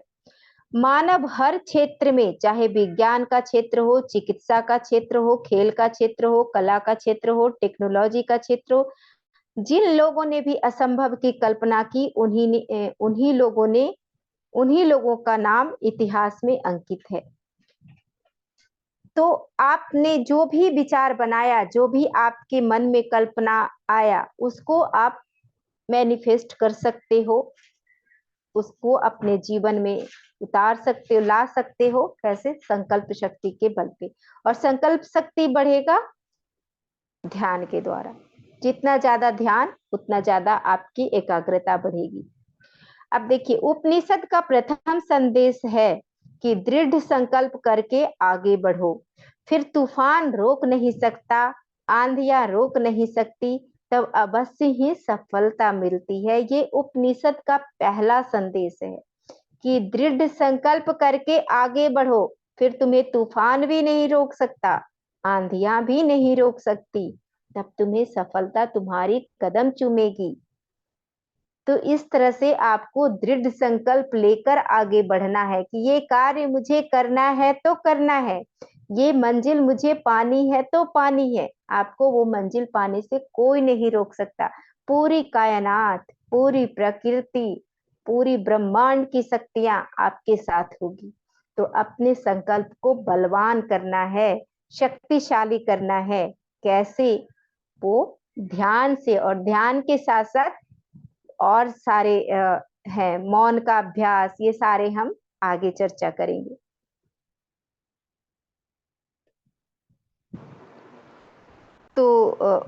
मानव हर क्षेत्र में, चाहे विज्ञान का क्षेत्र हो, चिकित्सा का क्षेत्र हो, खेल का क्षेत्र हो, कला का क्षेत्र हो, टेक्नोलॉजी का क्षेत्र हो, जिन लोगों ने भी असंभव की कल्पना की, उन्हीं लोगों का नाम इतिहास में अंकित है। तो आपने जो भी विचार बनाया, जो भी आपके मन में कल्पना आया, उसको आप मैनिफेस्ट कर सकते हो, उसको अपने जीवन में उतार सकते हो, ला सकते हो। कैसे? संकल्प शक्ति के बल पे। और संकल्प शक्ति बढ़ेगा ध्यान के द्वारा। जितना ज्यादा ध्यान, उतना ज्यादा आपकी एकाग्रता बढ़ेगी। अब देखिए, उपनिषद का प्रथम संदेश है कि दृढ़ संकल्प करके आगे बढ़ो, फिर तूफान रोक नहीं सकता, आंधियां रोक नहीं सकती, तब अवश्य ही सफलता मिलती है। ये उपनिषद का पहला संदेश है कि दृढ़ संकल्प करके आगे बढ़ो, फिर तुम्हें तूफान भी नहीं रोक सकता, आंधियां भी नहीं रोक सकती, तब तुम्हें सफलता तुम्हारी कदम चूमेगी। तो इस तरह से आपको दृढ़ संकल्प लेकर आगे बढ़ना है कि ये कार्य मुझे करना है तो करना है, ये मंजिल मुझे पानी है तो पानी है। आपको वो मंजिल पाने से कोई नहीं रोक सकता। पूरी कायनात, पूरी प्रकृति, पूरी ब्रह्मांड की शक्तियां आपके साथ होगी। तो अपने संकल्प को बलवान करना है, शक्तिशाली करना है। कैसे? वो ध्यान से, और ध्यान के साथ साथ और सारे हैं, मौन का अभ्यास, ये सारे हम आगे चर्चा करेंगे। तो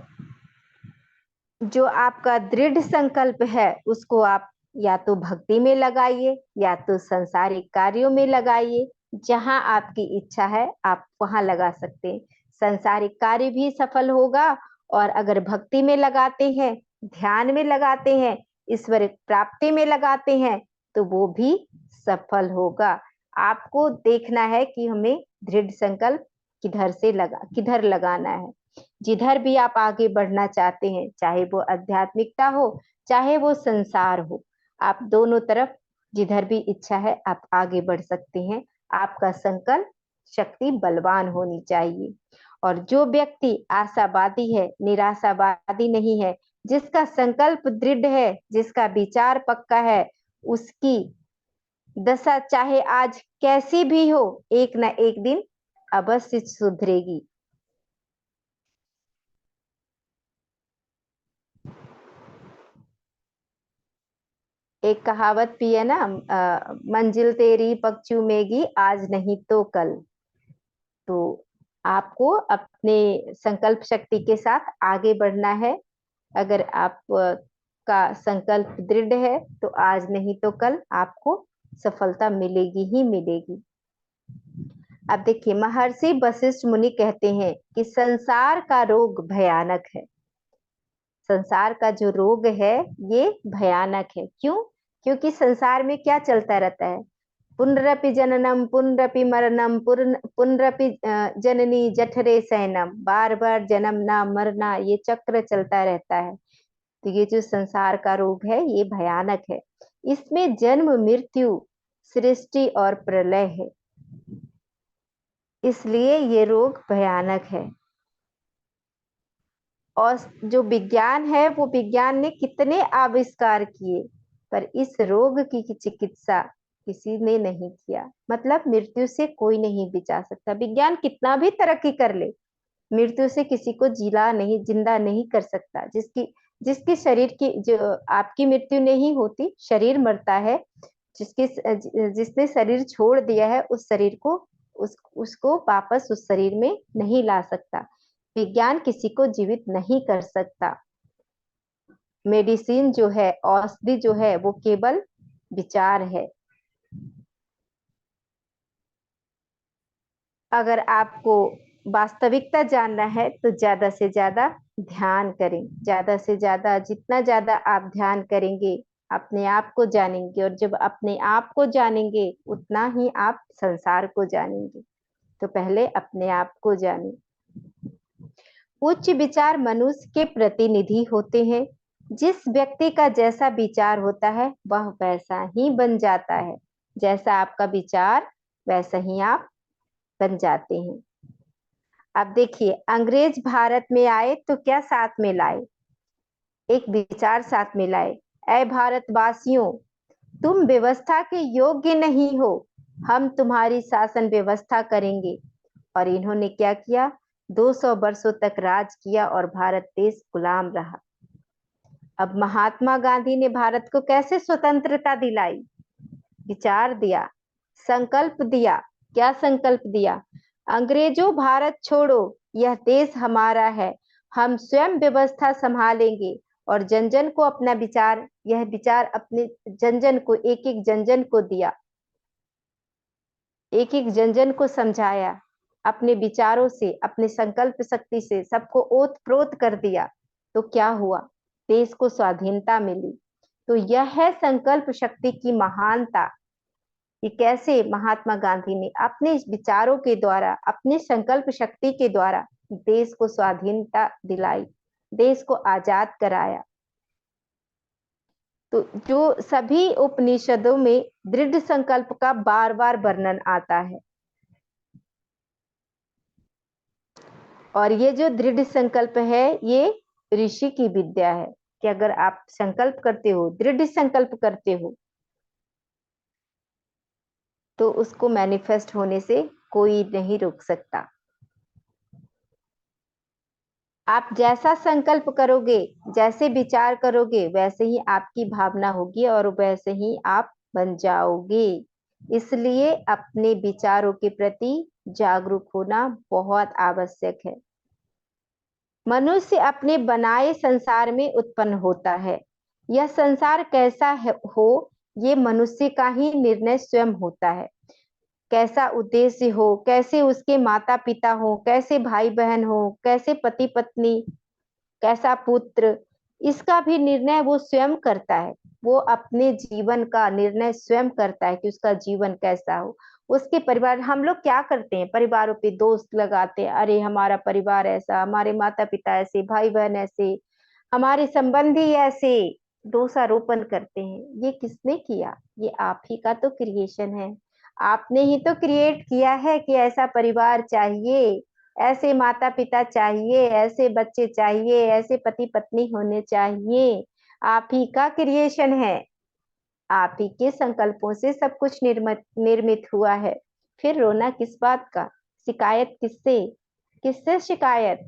जो आपका दृढ़ संकल्प है, उसको आप या तो भक्ति में लगाइए, या तो संसारिक कार्यों में लगाइए। जहां आपकी इच्छा है आप वहां लगा सकते हैं। संसारिक कार्य भी सफल होगा, और अगर भक्ति में लगाते हैं, ध्यान में लगाते हैं, ईश्वर प्राप्ति में लगाते हैं, तो वो भी सफल होगा। आपको देखना है कि हमें दृढ़ संकल्प किधर लगाना है। जिधर भी आप आगे बढ़ना चाहते हैं, चाहे वो आध्यात्मिकता हो, चाहे वो संसार हो, आप दोनों तरफ जिधर भी इच्छा है आप आगे बढ़ सकते हैं। आपका संकल्प शक्ति बलवान होनी चाहिए। और जो व्यक्ति आशावादी है, निराशावादी नहीं है, जिसका संकल्प दृढ़ है, जिसका विचार पक्का है, उसकी दशा चाहे आज कैसी भी हो, एक ना एक दिन अवश्य सुधरेगी। एक कहावत भी है ना, मंजिल तेरी पग चूमेगी, आज नहीं तो कल। तो आपको अपने संकल्प शक्ति के साथ आगे बढ़ना है। अगर आप का संकल्प दृढ़ है, तो आज नहीं तो कल आपको सफलता मिलेगी ही मिलेगी। अब देखिए, महर्षि वशिष्ठ मुनि कहते हैं कि संसार का रोग भयानक है। संसार का जो रोग है ये भयानक है। क्यों? क्योंकि संसार में क्या चलता रहता है? पुनरपि जननम पुनरपि मरणम, पुनरपि जननी जठरे शयनम। बार बार जन्मना मरना, ये चक्र चलता रहता है। तो ये जो संसार का रोग है ये भयानक है। इसमें जन्म मृत्यु, सृष्टि और प्रलय है, इसलिए ये रोग भयानक है। और जो विज्ञान है, वो विज्ञान ने कितने आविष्कार किए, पर इस रोग की चिकित्सा किसी ने नहीं किया। मतलब मृत्यु से कोई नहीं बचा सकता। विज्ञान कितना भी तरक्की कर ले, मृत्यु से किसी को जिंदा नहीं कर सकता। जिसकी जिसके शरीर की, जो आपकी मृत्यु नहीं होती, शरीर मरता है। जिसने शरीर छोड़ दिया है, उस शरीर को उसको वापस उस शरीर में नहीं ला सकता। विज्ञान किसी को जीवित नहीं कर सकता। मेडिसिन जो है, औषधि जो है, वो केवल विचार है। अगर आपको वास्तविकता जानना है तो ज्यादा से ज्यादा ध्यान करें। ज्यादा से ज्यादा, जितना ज्यादा आप ध्यान करेंगे, अपने आप को जानेंगे, और जब अपने आप को जानेंगे उतना ही आप संसार को जानेंगे। तो पहले अपने आप को जानें। उच्च विचार मनुष्य के प्रतिनिधि होते हैं। जिस व्यक्ति का जैसा विचार होता है वह वैसा ही बन जाता है। जैसा आपका विचार वैसा ही आप बन जाते हैं। अब देखिए, अंग्रेज भारत में आए तो क्या साथ में लाए? एक विचार साथ में लाए। ऐ भारतवासियों, तुम व्यवस्था के योग्य नहीं हो, हम तुम्हारी शासन व्यवस्था करेंगे। और इन्होंने क्या किया? 200 वर्षों तक राज किया और भारत देश गुलाम रहा। अब महात्मा गांधी ने भारत को कैसे स्वतंत्रता दिलाई? विचार दिया, संकल्प दिया। क्या संकल्प दिया? अंग्रेजों, भारत छोड़ो, यह देश हमारा है, हम स्वयं व्यवस्था संभालेंगे। और जन जन को अपना विचार, यह विचार अपने जन जन को, एक एक जन जन को दिया, एक एक जन जन को समझाया, अपने विचारों से, अपने संकल्प शक्ति से सबको ओत प्रोत कर दिया। तो क्या हुआ? देश को स्वाधीनता मिली। तो यह है संकल्प शक्ति की महानता, कि कैसे महात्मा गांधी ने अपने विचारों के द्वारा, अपने संकल्प शक्ति के द्वारा देश को स्वाधीनता दिलाई, देश को आजाद कराया। तो जो सभी उपनिषदों में दृढ़ संकल्प का बार बार वर्णन आता है। और ये जो दृढ़ संकल्प है, ये ऋषि की विद्या है, कि अगर आप संकल्प करते हो, दृढ़ संकल्प करते हो, तो उसको मैनिफेस्ट होने से कोई नहीं रोक सकता। आप जैसा संकल्प करोगे, जैसे विचार करोगे, वैसे ही आपकी भावना होगी और वैसे ही आप बन जाओगे। इसलिए अपने विचारों के प्रति जागरूक होना बहुत आवश्यक है। मनुष्य अपने बनाए संसार में उत्पन्न होता है। यह संसार कैसा हो, ये मनुष्य का ही निर्णय स्वयं होता है। कैसा उद्देश्य हो, कैसे उसके माता पिता हो, कैसे भाई बहन हो, कैसे पति पत्नी, कैसा पुत्र, इसका भी निर्णय वो स्वयं करता है। वो अपने जीवन का निर्णय स्वयं करता है कि उसका जीवन कैसा हो। उसके परिवार, हम लोग क्या करते हैं, परिवारों पे दोस्त लगाते हैं, अरे हमारा परिवार ऐसा, हमारे माता पिता ऐसे, भाई बहन ऐसे, हमारे संबंधी ऐसे, दोषारोपण करते हैं। ये किसने किया? ये आप ही का तो क्रिएशन है। आपने ही तो क्रिएट किया है कि ऐसा परिवार चाहिए, ऐसे माता पिता चाहिए, ऐसे बच्चे चाहिए, ऐसे पति पत्नी होने चाहिए। आप ही का क्रिएशन है। आप ही के संकल्पों से सब कुछ निर्मित हुआ है। फिर रोना किस बात का? शिकायत किससे? किससे शिकायत?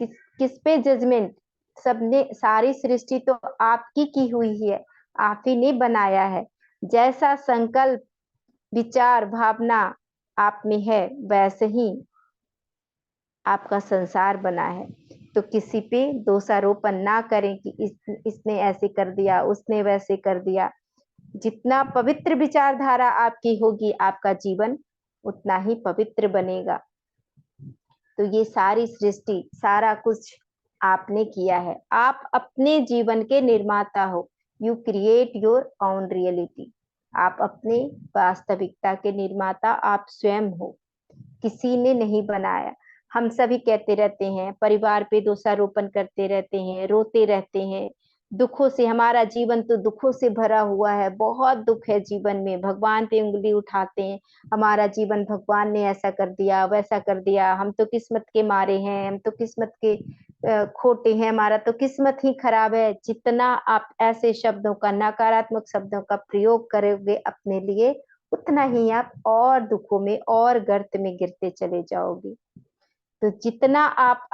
किस पे जजमेंट? सबने, सारी सृष्टि तो आपकी की हुई है, आप ही ने बनाया है। जैसा संकल्प, विचार, भावना आप में है, वैसे ही आपका संसार बना है। तो किसी पे दोषारोपण ना करें कि इसने ऐसे कर दिया, उसने वैसे कर दिया। जितना पवित्र विचारधारा आपकी होगी, आपका जीवन उतना ही पवित्र बनेगा। तो ये सारी सृष्टि, सारा कुछ आपने किया है। आप अपने जीवन के निर्माता हो। You create your own reality. आप अपने वास्तविकता के निर्माता आप स्वयं हो, किसी ने नहीं बनाया। हम सभी कहते रहते हैं, परिवार पे दोषारोपण करते रहते हैं, रोते रहते हैं, दुखों से, हमारा जीवन तो दुखों से भरा हुआ है, बहुत दुख है जीवन में, भगवान पे उंगली उठाते हैं, हमारा जीवन भगवान ने ऐसा कर दिया, वैसा कर दिया, हम तो किस्मत के मारे हैं, हम तो किस्मत के खोटे हैं, हमारा तो किस्मत ही खराब है। जितना आप ऐसे शब्दों का, नकारात्मक शब्दों का प्रयोग करोगे अपने लिए, उतना ही आप और दुखों में और गर्त में गिरते चले जाओगे। तो जितना आप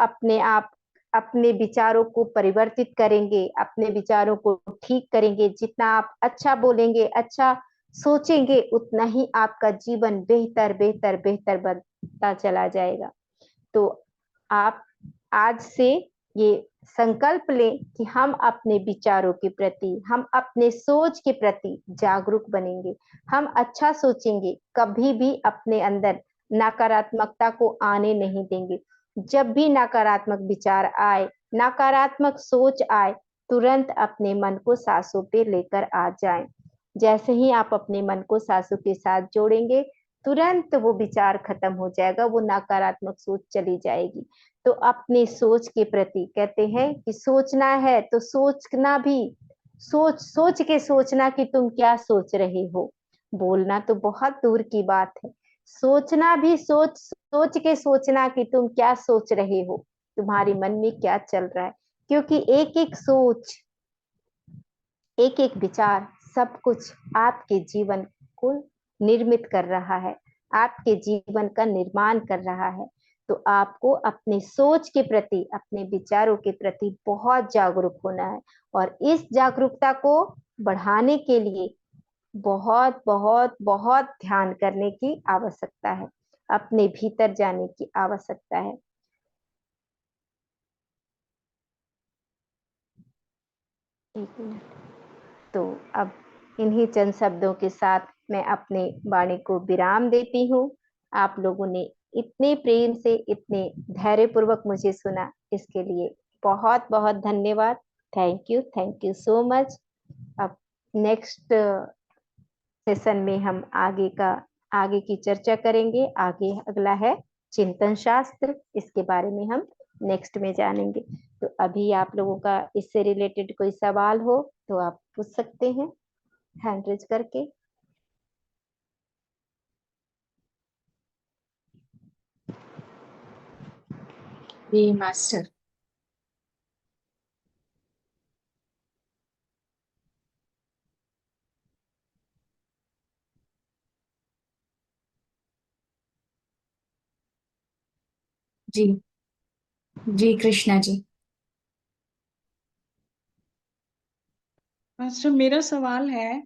अपने विचारों को परिवर्तित करेंगे, अपने विचारों को ठीक करेंगे, जितना आप अच्छा बोलेंगे, अच्छा सोचेंगे, उतना ही आपका जीवन बेहतर बेहतर बेहतर बनता चला जाएगा। तो आप आज से ये संकल्प लें कि हम अपने विचारों के प्रति, हम अपने सोच के प्रति जागरूक बनेंगे। हम अच्छा सोचेंगे, कभी भी अपने अंदर नकारात्मकता को आने नहीं देंगे। जब भी नकारात्मक विचार आए, नकारात्मक सोच आए, तुरंत अपने मन को सांसों पे लेकर आ जाएं। जैसे ही आप अपने मन को सांसों के साथ जोड़ेंगे, तुरंत वो विचार खत्म हो जाएगा, वो नकारात्मक सोच चली जाएगी। तो अपने सोच के प्रति कहते हैं कि सोचना है तो सोचना भी, सोच सोच के सोचना कि तुम क्या सोच रहे हो। बोलना तो बहुत दूर की बात है, सोचना भी सोच सोच के सोचना कि तुम क्या सोच रहे हो, तुम्हारे मन में क्या चल रहा है। क्योंकि एक एक सोच, एक एक विचार, सब कुछ आपके जीवन को निर्मित कर रहा है, आपके जीवन का निर्माण कर रहा है। तो आपको अपने सोच के प्रति, अपने विचारों के प्रति बहुत जागरूक होना है। और इस जागरूकता को बढ़ाने के लिए बहुत बहुत बहुत ध्यान करने की आवश्यकता है, अपने भीतर जाने की आवश्यकता है। एक मिनट। तो अब इन्हीं चंद शब्दों के साथ मैं अपने वाणी को विराम देती हूँ। आप लोगों ने इतने प्रेम से, इतने धैर्यपूर्वक मुझे सुना, इसके लिए बहुत बहुत धन्यवाद। Thank you so much. अब नेक्स्ट सेशन में हम आगे की चर्चा करेंगे। आगे अगला है चिंतन शास्त्र, इसके बारे में हम नेक्स्ट में जानेंगे। तो अभी आप लोगों का इससे रिलेटेड कोई सवाल हो तो आप पूछ सकते हैं हैंड रेज करके। जी मास्टर। जी जी कृष्णा जी। अच्छा, मेरा सवाल है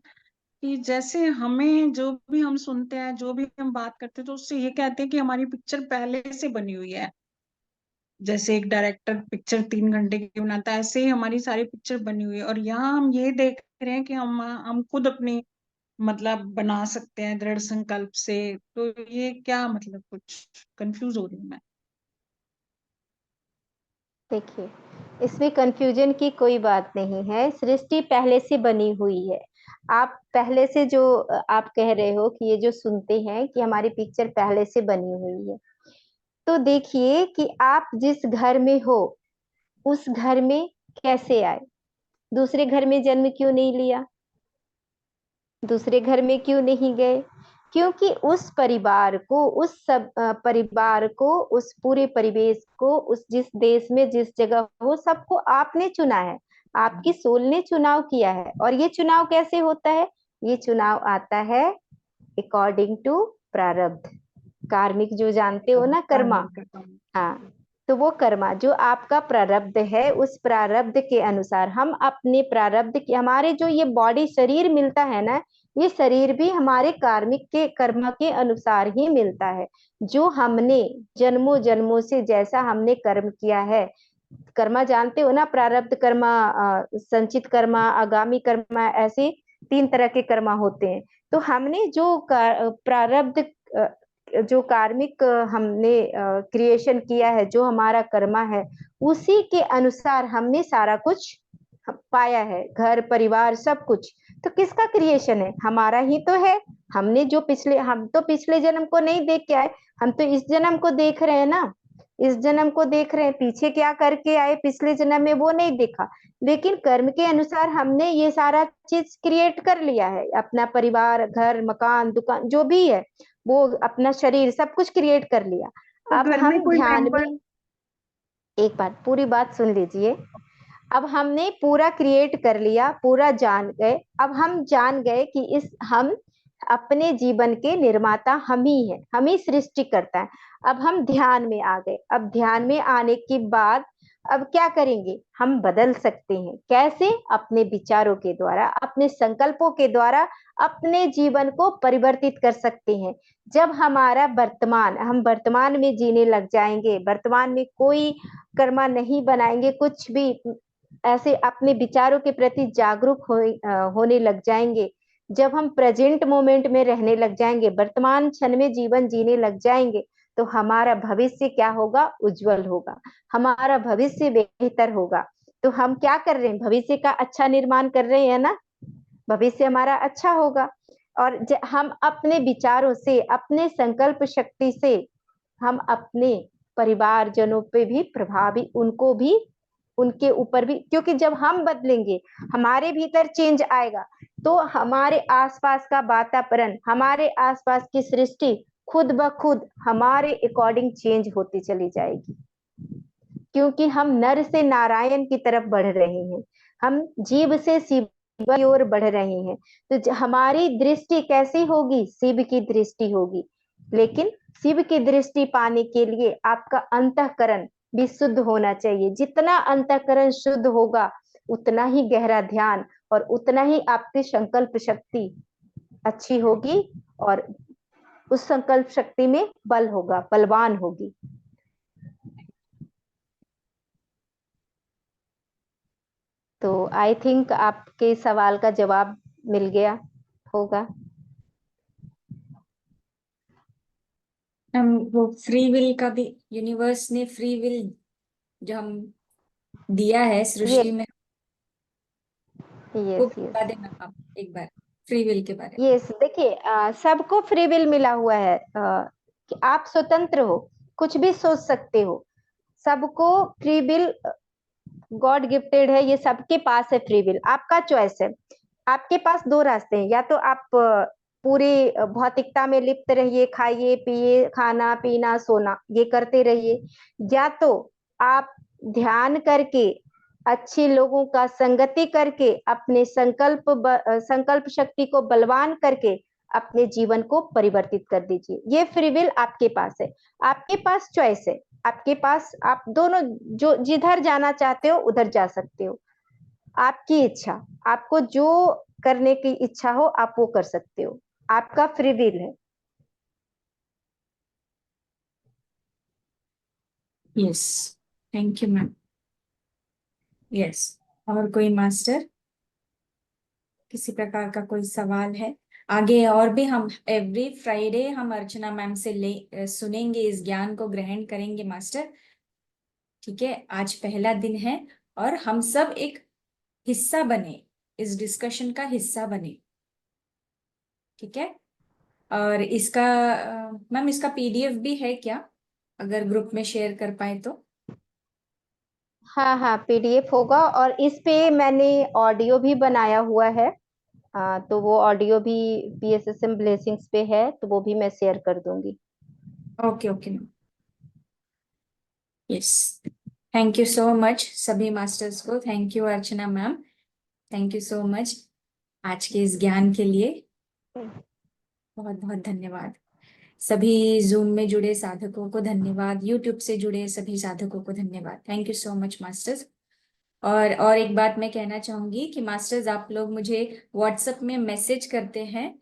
कि जैसे हमें जो भी हम सुनते हैं, जो भी हम बात करते हैं, तो उससे ये कहते हैं कि हमारी पिक्चर पहले से बनी हुई है। जैसे एक डायरेक्टर पिक्चर 3 घंटे की बनाता है, ऐसे ही हमारी सारी पिक्चर बनी हुई है। और यहाँ हम ये देख रहे हैं कि हम खुद अपनी मतलब बना सकते हैं दृढ़ संकल्प से। तो ये क्या मतलब, कुछ कंफ्यूज हो रही हूँ मैं। देखिए, इसमें कंफ्यूजन की कोई बात नहीं है, सृष्टि पहले से बनी हुई है। आप पहले से जो आप कह रहे हो कि ये जो सुनते हैं कि हमारी पिक्चर पहले से बनी हुई है, तो देखिए कि आप जिस घर में हो उस घर में कैसे आए, दूसरे घर में जन्म क्यों नहीं लिया, दूसरे घर में क्यों नहीं गए? क्योंकि उस परिवार को, उस सब परिवार को, उस पूरे परिवेश को, उस जिस देश में जिस जगह हो, सबको आपने चुना है, आपकी सोल ने चुनाव किया है। और ये चुनाव कैसे होता है? ये चुनाव आता है अकॉर्डिंग टू प्रारब्ध, कार्मिक जो जानते हो ना, कर्मा। हाँ, तो वो कर्मा जो आपका प्रारब्ध है, उस प्रारब्ध के अनुसार हम अपने प्रारब्ध के, हमारे जो ये बॉडी शरीर मिलता है ना, ये शरीर भी हमारे कार्मिक के कर्म के अनुसार ही मिलता है। जो हमने जन्मों जन्मों से जैसा हमने कर्म किया है, कर्मा जानते हो ना, प्रारब्ध कर्मा, संचित कर्मा, आगामी कर्मा, ऐसे 3 तरह के कर्मा होते हैं। तो हमने जो प्रारब्ध, जो कार्मिक हमने क्रिएशन किया है, जो हमारा कर्मा है, उसी के अनुसार हमने सारा कुछ पाया है, घर परिवार सब कुछ। तो किसका क्रिएशन है? हमारा ही तो है। हम तो पिछले जन्म को नहीं देख के आए, हम तो इस जन्म को देख रहे हैं ना, इस जन्म को देख रहे हैं। पीछे क्या करके आए पिछले जन्म में वो नहीं देखा, लेकिन कर्म के अनुसार हमने ये सारा चीज क्रिएट कर लिया है, अपना परिवार, घर, मकान, दुकान, जो भी है, वो अपना शरीर, सब कुछ क्रिएट कर लिया। तो अब घर में हम कोई ध्यान मेंबर। में, एक बात, पूरी बात सुन लीजिए। अब हमने पूरा क्रिएट कर लिया, पूरा जान गए। अब हम जान गए कि इस हम अपने जीवन के निर्माता हम ही हैं, हम ही सृष्टि करता है। अब हम ध्यान में आ गए। अब ध्यान में आने के बाद अब क्या करेंगे? हम बदल सकते हैं। कैसे? अपने विचारों के द्वारा, अपने संकल्पों के द्वारा अपने जीवन को परिवर्तित कर सकते हैं। जब हमारा वर्तमान, हम वर्तमान में जीने लग जाएंगे, वर्तमान में कोई कर्मा नहीं बनाएंगे, कुछ भी ऐसे अपने विचारों के प्रति जागरूक होने लग जाएंगे, जब हम प्रेजेंट मोमेंट में रहने लग जाएंगे, वर्तमान क्षण में जीवन जीने लग जाएंगे, तो हमारा भविष्य क्या होगा? उज्जवल होगा, हमारा भविष्य बेहतर होगा। तो हम क्या कर रहे हैं, भविष्य का अच्छा निर्माण कर रहे हैं ना, भविष्य हमारा अच्छा होगा। और हम अपने विचारों से, अपने संकल्प शक्ति से हम अपने परिवारजनों पे भी प्रभावी, उनको भी, उनके ऊपर भी, क्योंकि जब हम बदलेंगे, हमारे भीतर चेंज आएगा, तो हमारे आसपास का वातावरण, हमारे आसपास की सृष्टि खुद ब खुद हमारे अकॉर्डिंग चेंज होती चली जाएगी। क्योंकि हम नर से नारायण की तरफ बढ़ रहे हैं, हम जीव से शिव की ओर बढ़ रहे हैं। तो हमारी दृष्टि कैसी होगी, शिव की दृष्टि होगी। लेकिन शिव की दृष्टि पाने के लिए आपका अंतःकरण भी शुद्ध होना चाहिए। जितना अंतःकरण शुद्ध होगा, उतना ही गहरा ध्यान और उतना ही आपकी संकल्प शक्ति अच्छी होगी, और उस संकल्प शक्ति में बल होगा, बलवान होगी। तो आई थिंक आपके सवाल का जवाब मिल गया होगा। हम वो फ्री विल का भी, यूनिवर्स ने फ्री विल जो हम दिया है सृष्टि में, वो यस यस बता देना आप एक बार फ्री विल के बारे यस। देखिए, सबको फ्री विल मिला हुआ है, कि आप स्वतंत्र हो, कुछ भी सोच सकते हो। सबको फ्री विल गॉड गिफ्टेड है, ये सबके पास है फ्री विल, आपका चॉइस है। आपके पास दो रास्ते हैं, या तो आप पूरी भौतिकता में लिप्त रहिए, खाइए पिए, खाना पीना सोना ये करते रहिए, या तो आप ध्यान करके, अच्छे लोगों का संगति करके, अपने संकल्प शक्ति को बलवान करके अपने जीवन को परिवर्तित कर दीजिए। ये फ्री विल आपके पास है, आपके पास चॉइस है, आपके पास, आप दोनों जो जिधर जाना चाहते हो उधर जा सकते हो। आपकी इच्छा, आपको जो करने की इच्छा हो आप वो कर सकते हो, आपका फ्री विल है। Yes, thank you ma'am. Yes, और कोई मास्टर, किसी प्रकार का कोई सवाल है? आगे और भी हम एवरी फ्राइडे हम अर्चना मैम से सुनेंगे, इस ज्ञान को ग्रहण करेंगे मास्टर। ठीक है, आज पहला दिन है और हम सब एक हिस्सा बने, इस डिस्कशन का हिस्सा बने। ठीक है, और इसका मैम इसका पीडीएफ भी है क्या, अगर ग्रुप में शेयर कर पाए तो? हाँ हाँ, पीडीएफ होगा, और इस पे मैंने ऑडियो भी बनाया हुआ है। तो वो ऑडियो भी पीएसएसएम ब्लेसिंग्स पे है, तो वो भी मैं शेयर कर दूंगी। Okay okay ma'am, yes. Thank you so much सभी मास्टर्स को, thank you Archana ma'am, thank you so much आज के इस ज्ञान के लिए, बहुत बहुत धन्यवाद। सभी जूम में जुड़े साधकों को धन्यवाद, यूट्यूब से जुड़े सभी साधकों को धन्यवाद। Thank you so much masters. और एक बात मैं कहना चाहूंगी कि मास्टर्स, आप लोग मुझे व्हाट्सएप में मैसेज करते हैं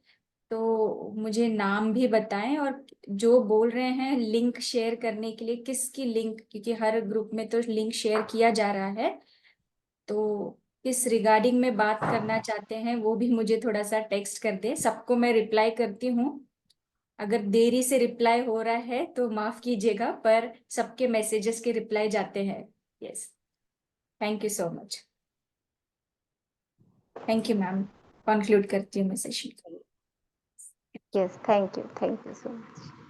तो मुझे नाम भी बताएं, और जो बोल रहे हैं लिंक शेयर करने के लिए, किसकी लिंक, क्योंकि हर ग्रुप में तो लिंक शेयर किया जा रहा है, तो किस रिगार्डिंग में बात करना चाहते हैं वो भी मुझे थोड़ा सा टेक्स्ट कर दे। सबको मैं रिप्लाई करती हूँ, अगर देरी से रिप्लाई हो रहा है तो माफ कीजिएगा, पर सबके मैसेजेस के रिप्लाई जाते हैं। Yes, thank you so much. Thank you ma'am, conclude करती हूँ मैं सेशन को। Yes, thank you so much.